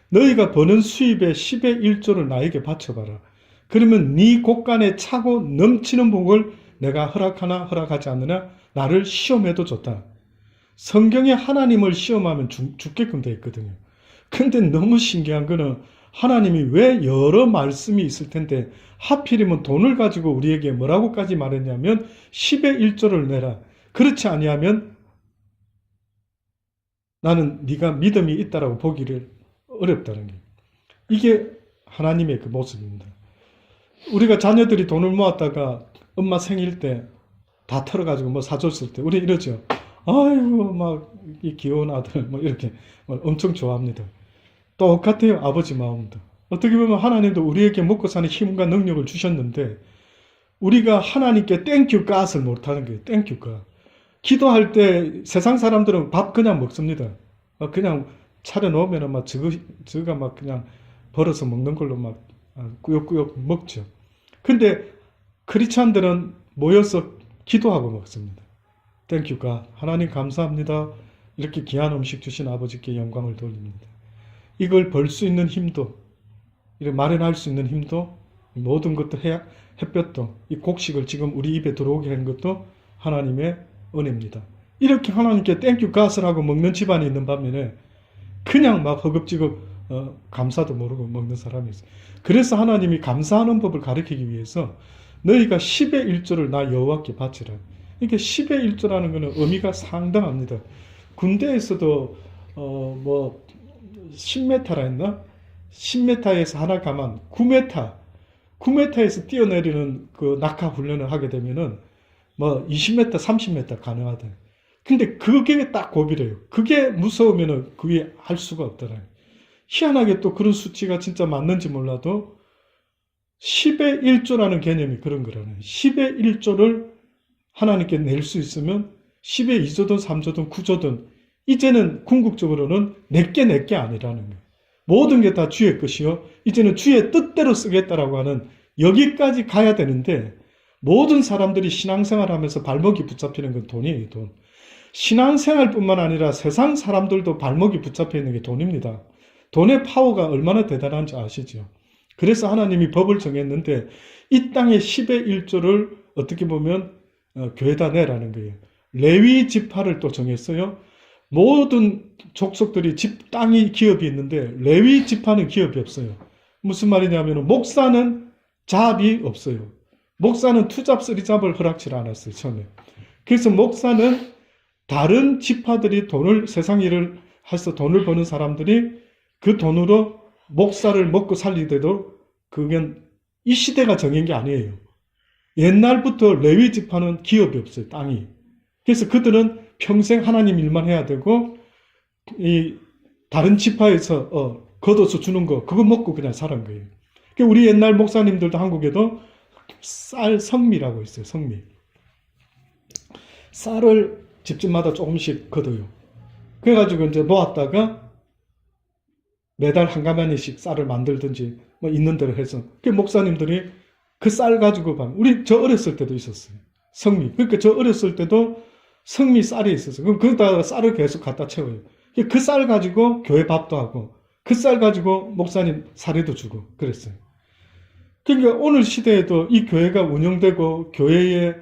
S1: 너희가 버는 수입의 10의 1조를 나에게 바쳐봐라. 그러면 네 곳간에 차고 넘치는 복을 내가 허락하나 허락하지 않느냐 나를 시험해도 좋다. 성경에 하나님을 시험하면 죽게끔 되어 있거든요. 근데 너무 신기한 거는 하나님이 왜 여러 말씀이 있을 텐데 하필이면 돈을 가지고 우리에게 뭐라고까지 말했냐면 10의 1조를 내라. 그렇지 아니하면 나는 네가 믿음이 있다라고 보기를 어렵다는 게. 이게 하나님의 그 모습입니다. 우리가 자녀들이 돈을 모았다가 엄마 생일 때 다 털어가지고 뭐 사줬을 때 우리 이러죠. 아이고 막 이 귀여운 아들 뭐 이렇게 엄청 좋아합니다. 똑같아요. 아버지 마음도. 어떻게 보면 하나님도 우리에게 먹고 사는 힘과 능력을 주셨는데 우리가 하나님께 땡큐 갓을 못하는 거예요. 땡큐 갓. 기도할 때 세상 사람들은 밥 그냥 먹습니다. 그냥 차려놓으면 막 저가 막 그냥 벌어서 먹는 걸로 막 꾸역꾸역 먹죠. 근데 크리스찬들은 모여서 기도하고 먹습니다. 땡큐 갓. 하나님 감사합니다. 이렇게 귀한 음식 주신 아버지께 영광을 돌립니다. 이걸 벌 수 있는 힘도, 이렇게 마련할 수 있는 힘도, 모든 것도 햇볕도, 이 곡식을 지금 우리 입에 들어오게 한 것도 하나님의 은혜입니다. 이렇게 하나님께 땡큐 갓을 하고 먹는 집안이 있는 반면에 그냥 막 허겁지겁 감사도 모르고 먹는 사람이 있어요. 그래서 하나님이 감사하는 법을 가르치기 위해서 너희가 10의 1조를 나 여호와께 바치라. 이게 10의 1조라는 것은 의미가 상당합니다. 군대에서도 뭐 10m라 했나? 10m에서 하나 가면 9m에서 뛰어내리는 그 낙하 훈련을 하게 되면은 뭐 20m, 30m 가능하다. 근데 그게 딱 고비래요. 그게 무서우면은 그 위에 할 수가 없더라. 희한하게 또 그런 수치가 진짜 맞는지 몰라도 10의 1조라는 개념이 그런 거라네. 10의 1조를 하나님께 낼 수 있으면 10의 2조든 3조든 9조든 이제는 궁극적으로는 내게 아니라는 거예요. 모든 게 다 주의 것이요. 이제는 주의 뜻대로 쓰겠다라고 하는 여기까지 가야 되는데 모든 사람들이 신앙생활하면서 발목이 붙잡히는 건 돈이에요. 돈. 신앙생활뿐만 아니라 세상 사람들도 발목이 붙잡혀 있는 게 돈입니다. 돈의 파워가 얼마나 대단한지 아시죠? 그래서 하나님이 법을 정했는데 이 땅의 10의 1조를 어떻게 보면 교회다 내라는 거예요. 레위 지파를 또 정했어요. 모든 족속들이 땅이 기업이 있는데 레위 지파는 기업이 없어요. 무슨 말이냐면 목사는 잡이 없어요. 목사는 투잡 쓰리잡을 허락치 않았어요. 처음에. 그래서 목사는 다른 지파들이 세상 일을 해서 돈을 버는 사람들이 그 돈으로 목사를 먹고 살리더라도 그건 이 시대가 정한 게 아니에요. 옛날부터 레위 지파는 기업이 없어요. 땅이. 그래서 그들은 평생 하나님 일만 해야 되고 이 다른 지파에서 걷어서 주는 거 그거 먹고 그냥 사는 거예요. 그러니까 우리 옛날 목사님들도 한국에도 쌀 성미라고 있어요. 성미. 쌀을 집집마다 조금씩 걷어요. 그래가지고 이제 모았다가 매달 한 가마니씩 쌀을 만들든지 뭐 있는 대로 해서 그 목사님들이 그 쌀 가지고 저 어렸을 때도 있었어요. 성미. 그러니까 저 어렸을 때도 성미 쌀이 있었어요. 그럼 거기다가 쌀을 계속 갖다 채워요. 그 쌀 가지고 교회 밥도 하고 그 쌀 가지고 목사님 사례도 주고 그랬어요. 그러니까 오늘 시대에도 이 교회가 운영되고 교회의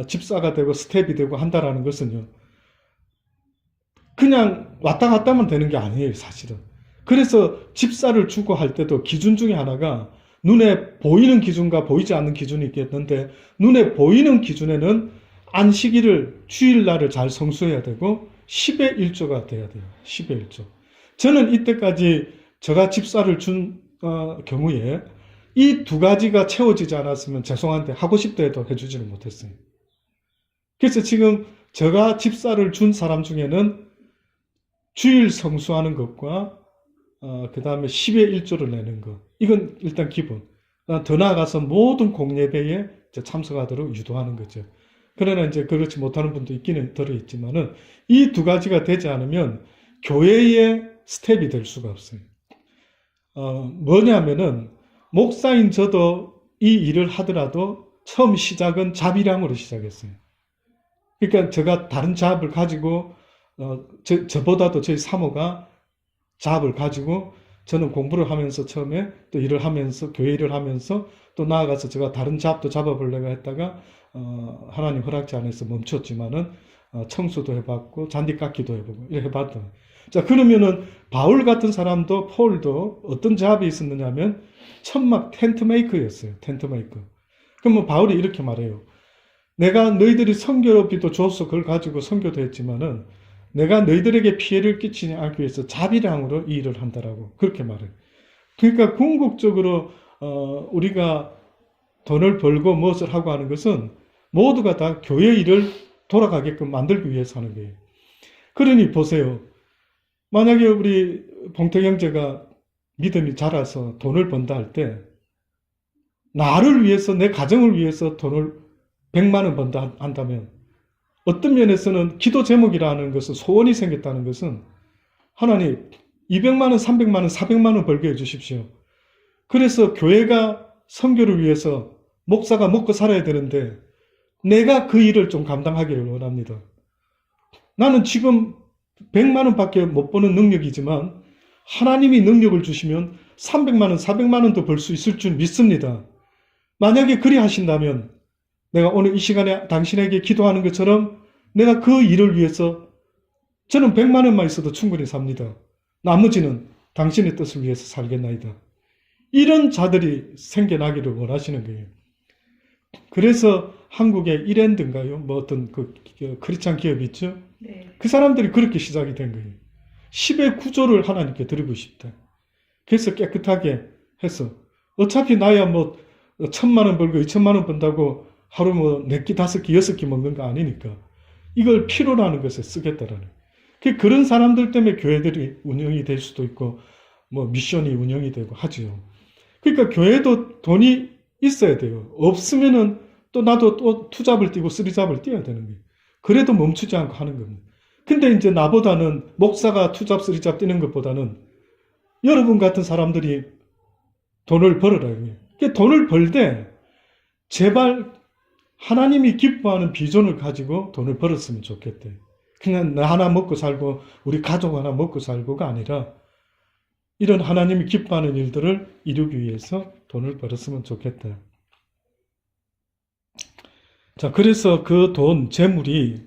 S1: 집사가 되고 스텝이 되고 한다라는 것은요. 그냥 왔다 갔다 하면 되는 게 아니에요. 사실은. 그래서 집사를 주고 할 때도 기준 중에 하나가 눈에 보이는 기준과 보이지 않는 기준이 있겠는데 눈에 보이는 기준에는 안식일을 주일날을 잘 성수해야 되고 10의 1조가 돼야 돼요. 10의 1조. 저는 이때까지 제가 집사를 준 경우에 이 두 가지가 채워지지 않았으면 죄송한데 하고 싶다 해도 해주지는 못했어요. 그래서 지금 제가 집사를 준 사람 중에는 주일 성수하는 것과 그 다음에 10의 1조를 내는 것. 이건 일단 기본. 더 나아가서 모든 공예배에 참석하도록 유도하는 거죠. 그러나 이제 그렇지 못하는 분도 있기는 들어있지만은 이 두 가지가 되지 않으면 교회의 스텝이 될 수가 없어요. 뭐냐면은 목사인 저도 이 일을 하더라도 처음 시작은 잡이량으로 시작했어요. 그러니까 제가 다른 잡을 가지고 저보다도 저희 사모가 잡을 가지고 저는 공부를 하면서 처음에 또 일을 하면서 교회 일을 하면서 또 나아가서 제가 다른 잡도 잡아보려고 했다가 하나님 허락지 안에서 멈췄지만은 청소도 해봤고 잔디깎기도 해보고 이렇게 해봤던. 자, 그러면은 바울 같은 사람도 폴도 어떤 잡이 있었느냐면 천막 텐트 메이커였어요. 텐트 메이커. 그러면 바울이 이렇게 말해요. 내가 너희들이 선교비도 줘서 그걸 가지고 선교도 했지만은 내가 너희들에게 피해를 끼치지 않기 위해서 자비량으로 이 일을 한다라고 그렇게 말해요. 그러니까 궁극적으로 우리가 돈을 벌고 무엇을 하고 하는 것은 모두가 다 교회 일을 돌아가게끔 만들기 위해서 하는 거예요. 그러니 보세요. 만약에 우리 봉태 형제가 믿음이 자라서 돈을 번다 할 때 나를 위해서 내 가정을 위해서 돈을 100만 원 번다 한다면 어떤 면에서는 기도 제목이라는 것은 소원이 생겼다는 것은 하나님 200만 원, 300만 원, 400만 원 벌게 해주십시오. 그래서 교회가 선교를 위해서 목사가 먹고 살아야 되는데 내가 그 일을 좀 감당하기를 원합니다. 나는 지금 100만 원밖에 못 버는 능력이지만 하나님이 능력을 주시면 300만 원, 400만 원도 벌 수 있을 줄 믿습니다. 만약에 그리 하신다면 내가 오늘 이 시간에 당신에게 기도하는 것처럼 내가 그 일을 위해서 저는 100만 원만 있어도 충분히 삽니다. 나머지는 당신의 뜻을 위해서 살겠나이다. 이런 자들이 생겨나기를 원하시는 거예요. 그래서 한국의 이랜드인가요? 뭐 어떤 그 크리스찬 기업이 있죠?
S3: 네.
S1: 그 사람들이 그렇게 시작이 된 거예요. 10의 구조를 하나님께 드리고 싶다. 그래서 깨끗하게 해서 어차피 나야 뭐 1,000만 원 벌고 2,000만 원 번다고 하루 뭐 4끼, 5끼, 6끼 먹는 거 아니니까 이걸 필요로 하는 것에 쓰겠다라는. 그런 사람들 때문에 교회들이 운영이 될 수도 있고 뭐 미션이 운영이 되고 하지요. 그러니까 교회도 돈이 있어야 돼요. 없으면은 또 나도 또 투잡을 뛰고 쓰리잡을 뛰어야 되는 거예요. 그래도 멈추지 않고 하는 겁니다. 근데 이제 나보다는 목사가 투잡, 쓰리잡 뛰는 것보다는 여러분 같은 사람들이 돈을 벌어라. 그러니까 돈을 벌 때 제발 하나님이 기뻐하는 비전을 가지고 돈을 벌었으면 좋겠대. 그냥 나 하나 먹고 살고 우리 가족 하나 먹고 살고가 아니라 이런 하나님이 기뻐하는 일들을 이루기 위해서 돈을 벌었으면 좋겠다. 자, 그래서 그 돈, 재물이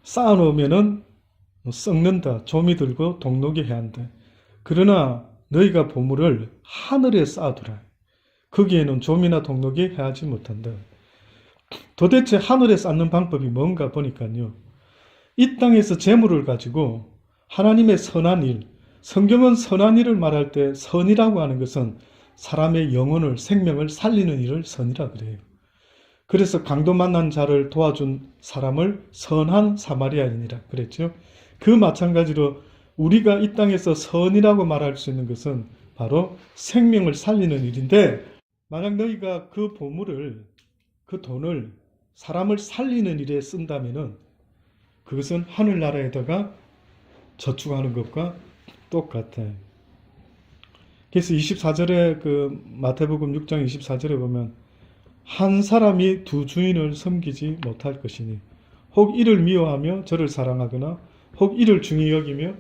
S1: 쌓아놓으면은 썩는다. 좀이 들고 동록이 해야 한다. 그러나 너희가 보물을 하늘에 쌓아두라. 거기에는 좀이나 동록이 해하지 못한다. 도대체 하늘에 쌓는 방법이 뭔가 보니까요. 이 땅에서 재물을 가지고 하나님의 선한 일, 성경은 선한 일을 말할 때 선이라고 하는 것은 사람의 영혼을, 생명을 살리는 일을 선이라 그래요. 그래서 강도 만난 자를 도와준 사람을 선한 사마리아인이라 그랬죠. 그 마찬가지로 우리가 이 땅에서 선이라고 말할 수 있는 것은 바로 생명을 살리는 일인데 만약 너희가 그 보물을, 그 돈을 사람을 살리는 일에 쓴다면은 그것은 하늘나라에다가 저축하는 것과 똑같아요. 그래서 24절에 그 마태복음 6장 24절에 보면 한 사람이 두 주인을 섬기지 못할 것이니 혹 이를 미워하며 저를 사랑하거나 혹 이를 중히 여기며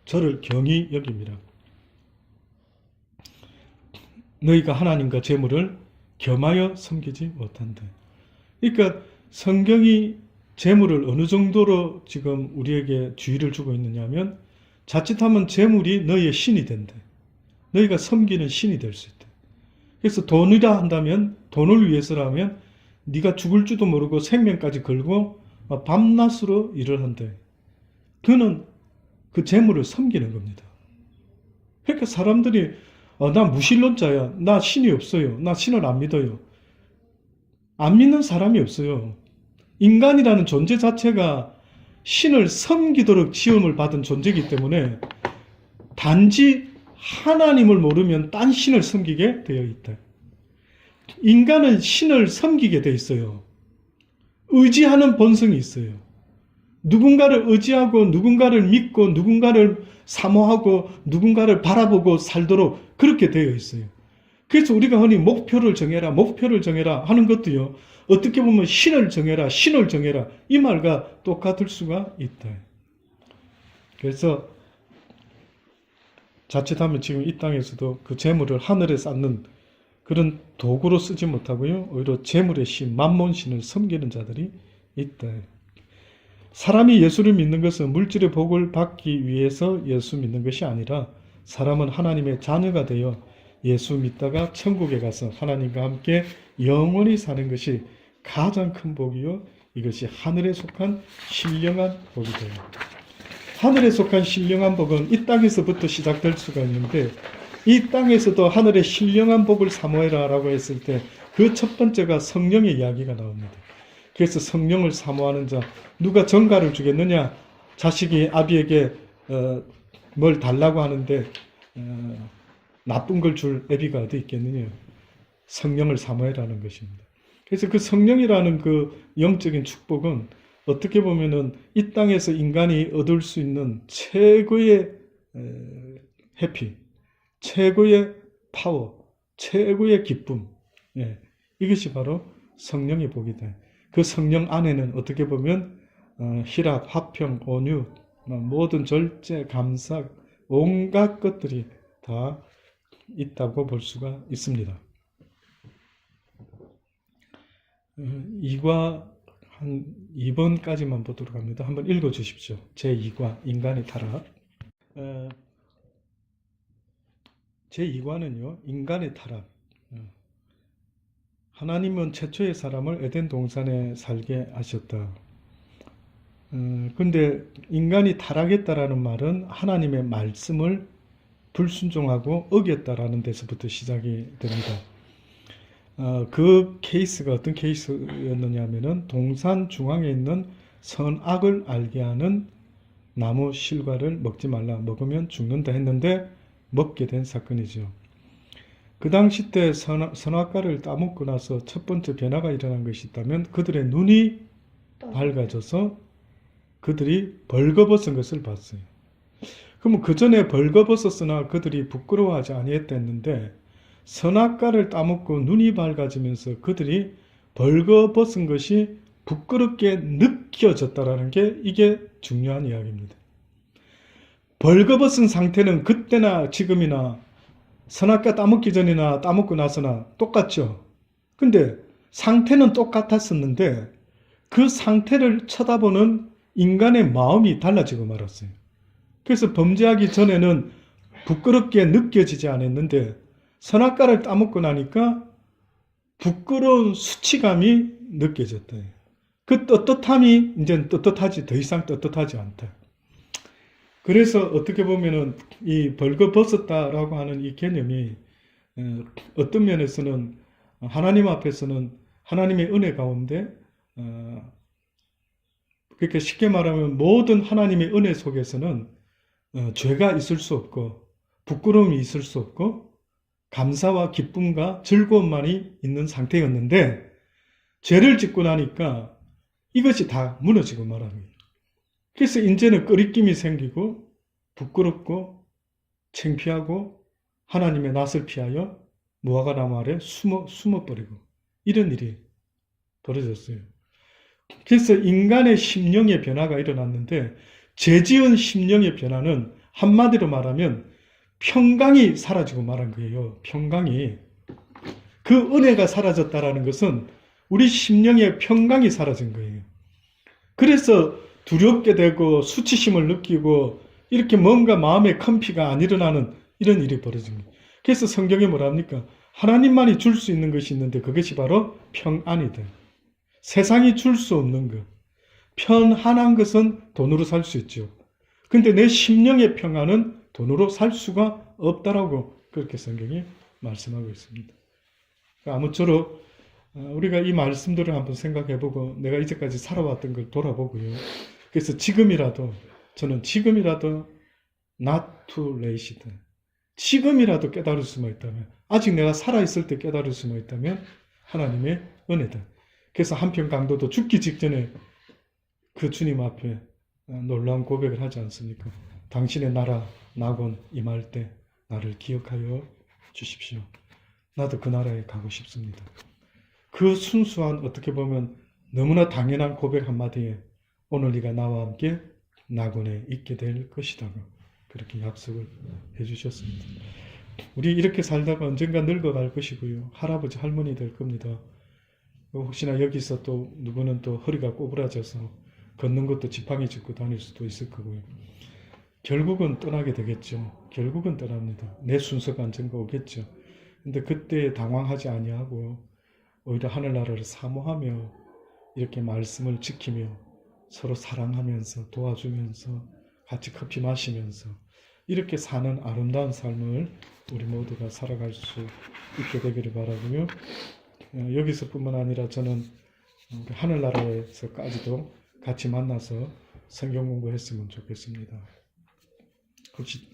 S1: 저를 경히 여김이라. 너희가 하나님과 재물을 겸하여 섬기지 못한다. 그러니까 성경이 재물을 어느 정도로 지금 우리에게 주의를 주고 있느냐면 자칫하면 재물이 너희의 신이 된다. 너희가 섬기는 신이 될 수 있다. 그래서 돈이라 한다면 돈을 위해서라면 네가 죽을 줄도 모르고 생명까지 걸고 밤낮으로 일을 한다. 그는 그 재물을 섬기는 겁니다. 그러니까 사람들이 나 무신론자야. 나 신이 없어요. 나 신을 안 믿어요. 안 믿는 사람이 없어요. 인간이라는 존재 자체가 신을 섬기도록 지음을 받은 존재이기 때문에 단지 하나님을 모르면 딴 신을 섬기게 되어 있다. 인간은 신을 섬기게 되어 있어요. 의지하는 본성이 있어요. 누군가를 의지하고 누군가를 믿고 누군가를 사모하고 누군가를 바라보고 살도록 그렇게 되어 있어요. 그래서 우리가 흔히 목표를 정해라 하는 것도요. 어떻게 보면 신을 정해라 이 말과 똑같을 수가 있다. 그래서 자칫하면 지금 이 땅에서도 그 재물을 하늘에 쌓는 그런 도구로 쓰지 못하고요. 오히려 재물의 신, 만몬신을 섬기는 자들이 있다. 사람이 예수를 믿는 것은 물질의 복을 받기 위해서 예수 믿는 것이 아니라 사람은 하나님의 자녀가 되어 예수 믿다가 천국에 가서 하나님과 함께 영원히 사는 것이 가장 큰 복이요. 이것이 하늘에 속한 신령한 복이 돼요. 하늘에 속한 신령한 복은 이 땅에서부터 시작될 수가 있는데 이 땅에서도 하늘의 신령한 복을 사모해라 라고 했을 때 그 첫 번째가 성령의 이야기가 나옵니다. 그래서 성령을 사모하는 자, 누가 전가를 주겠느냐? 자식이 아비에게 뭘 달라고 하는데 나쁜 걸 줄 애비가 어디 있겠느냐? 성령을 사모해라는 것입니다. 그래서 그 성령이라는 그 영적인 축복은 어떻게 보면은 이 땅에서 인간이 얻을 수 있는 최고의 해피, 최고의 파워, 최고의 기쁨, 이것이 바로 성령의 복이다. 그 성령 안에는 어떻게 보면 희락, 화평, 온유, 모든 절제, 감사, 온갖 것들이 다 있다고 볼 수가 있습니다. 2과 한 2번까지만 보도록 합니다. 한번 읽어 주십시오. 제2과 인간의 타락. 제2과는요. 인간의 타락. 하나님은 최초의 사람을 에덴 동산에 살게 하셨다. 근데 인간이 타락했다라는 말은 하나님의 말씀을 불순종하고 어겼다라는 데서부터 시작이 됩니다. 그 케이스가 어떤 케이스였느냐 하면은 동산 중앙에 있는 선악을 알게 하는 나무 실과를 먹지 말라. 먹으면 죽는다 했는데 먹게 된 사건이죠. 그 당시 때 선악과를 따먹고 나서 첫 번째 변화가 일어난 것이 있다면 그들의 눈이 밝아져서 그들이 벌거벗은 것을 봤어요. 그러면 그 전에 벌거벗었으나 그들이 부끄러워하지 아니했다 했는데 선악과를 따먹고 눈이 밝아지면서 그들이 벌거벗은 것이 부끄럽게 느껴졌다라는 게 이게 중요한 이야기입니다. 벌거벗은 상태는 그때나 지금이나 선악과 따먹기 전이나 따먹고 나서나 똑같죠. 근데 상태는 똑같았었는데 그 상태를 쳐다보는 인간의 마음이 달라지고 말았어요. 그래서 범죄하기 전에는 부끄럽게 느껴지지 않았는데 선악과를 따먹고 나니까 부끄러운 수치감이 느껴졌다. 그 떳떳함이 이제 떳떳하지, 더 이상 떳떳하지 않다. 그래서 어떻게 보면은 이 벌거벗었다라고 하는 이 개념이 어떤 면에서는 하나님 앞에서는 하나님의 은혜 가운데 그렇게 쉽게 말하면 모든 하나님의 은혜 속에서는 죄가 있을 수 없고 부끄러움이 있을 수 없고 감사와 기쁨과 즐거움만이 있는 상태였는데 죄를 짓고 나니까 이것이 다 무너지고 말합니다. 그래서 이제는 꺼리낌이 생기고 부끄럽고 창피하고 하나님의 낯을 피하여 무화과나무 아래 숨어버리고 이런 일이 벌어졌어요. 그래서 인간의 심령의 변화가 일어났는데 죄지은 심령의 변화는 한마디로 말하면 평강이 사라지고 말한 거예요. 평강이. 그 은혜가 사라졌다라는 것은 우리 심령의 평강이 사라진 거예요. 그래서 두렵게 되고 수치심을 느끼고 이렇게 뭔가 마음의 컴피가 안 일어나는 이런 일이 벌어집니다. 그래서 성경에 뭐라 합니까? 하나님만이 줄 수 있는 것이 있는데 그것이 바로 평안이다. 세상이 줄 수 없는 것. 편안한 것은 돈으로 살 수 있죠. 근데 내 심령의 평안은 돈으로 살 수가 없다라고 그렇게 성경이 말씀하고 있습니다. 아무쪼록 우리가 이 말씀들을 한번 생각해보고 내가 이제까지 살아왔던 걸 돌아보고요. 그래서 저는 지금이라도 not too late. 지금이라도 깨달을 수만 있다면, 아직 내가 살아있을 때 깨달을 수만 있다면 하나님의 은혜다. 그래서 한편 강도도 죽기 직전에 그 주님 앞에 놀라운 고백을 하지 않습니까? 당신의 나라 낙원 임할 때 나를 기억하여 주십시오. 나도 그 나라에 가고 싶습니다. 그 순수한 어떻게 보면 너무나 당연한 고백 한마디에 오늘 네가 나와 함께 낙원에 있게 될 것이다. 그렇게 약속을 해주셨습니다. 우리 이렇게 살다가 언젠가 늙어갈 것이고요. 할아버지 할머니 될 겁니다. 혹시나 여기서 또 누구는 또 허리가 꼬부라져서 걷는 것도 지팡이 짚고 다닐 수도 있을 거고요. 결국은 떠나게 되겠죠. 결국은 떠납니다. 내 순서가 언젠가 오겠죠. 근데 그때 당황하지 아니하고 오히려 하늘나라를 사모하며 이렇게 말씀을 지키며 서로 사랑하면서 도와주면서 같이 커피 마시면서 이렇게 사는 아름다운 삶을 우리 모두가 살아갈 수 있게 되기를 바라고요. 여기서뿐만 아니라 저는 하늘나라에서까지도 같이 만나서 성경 공부했으면 좋겠습니다. 혹시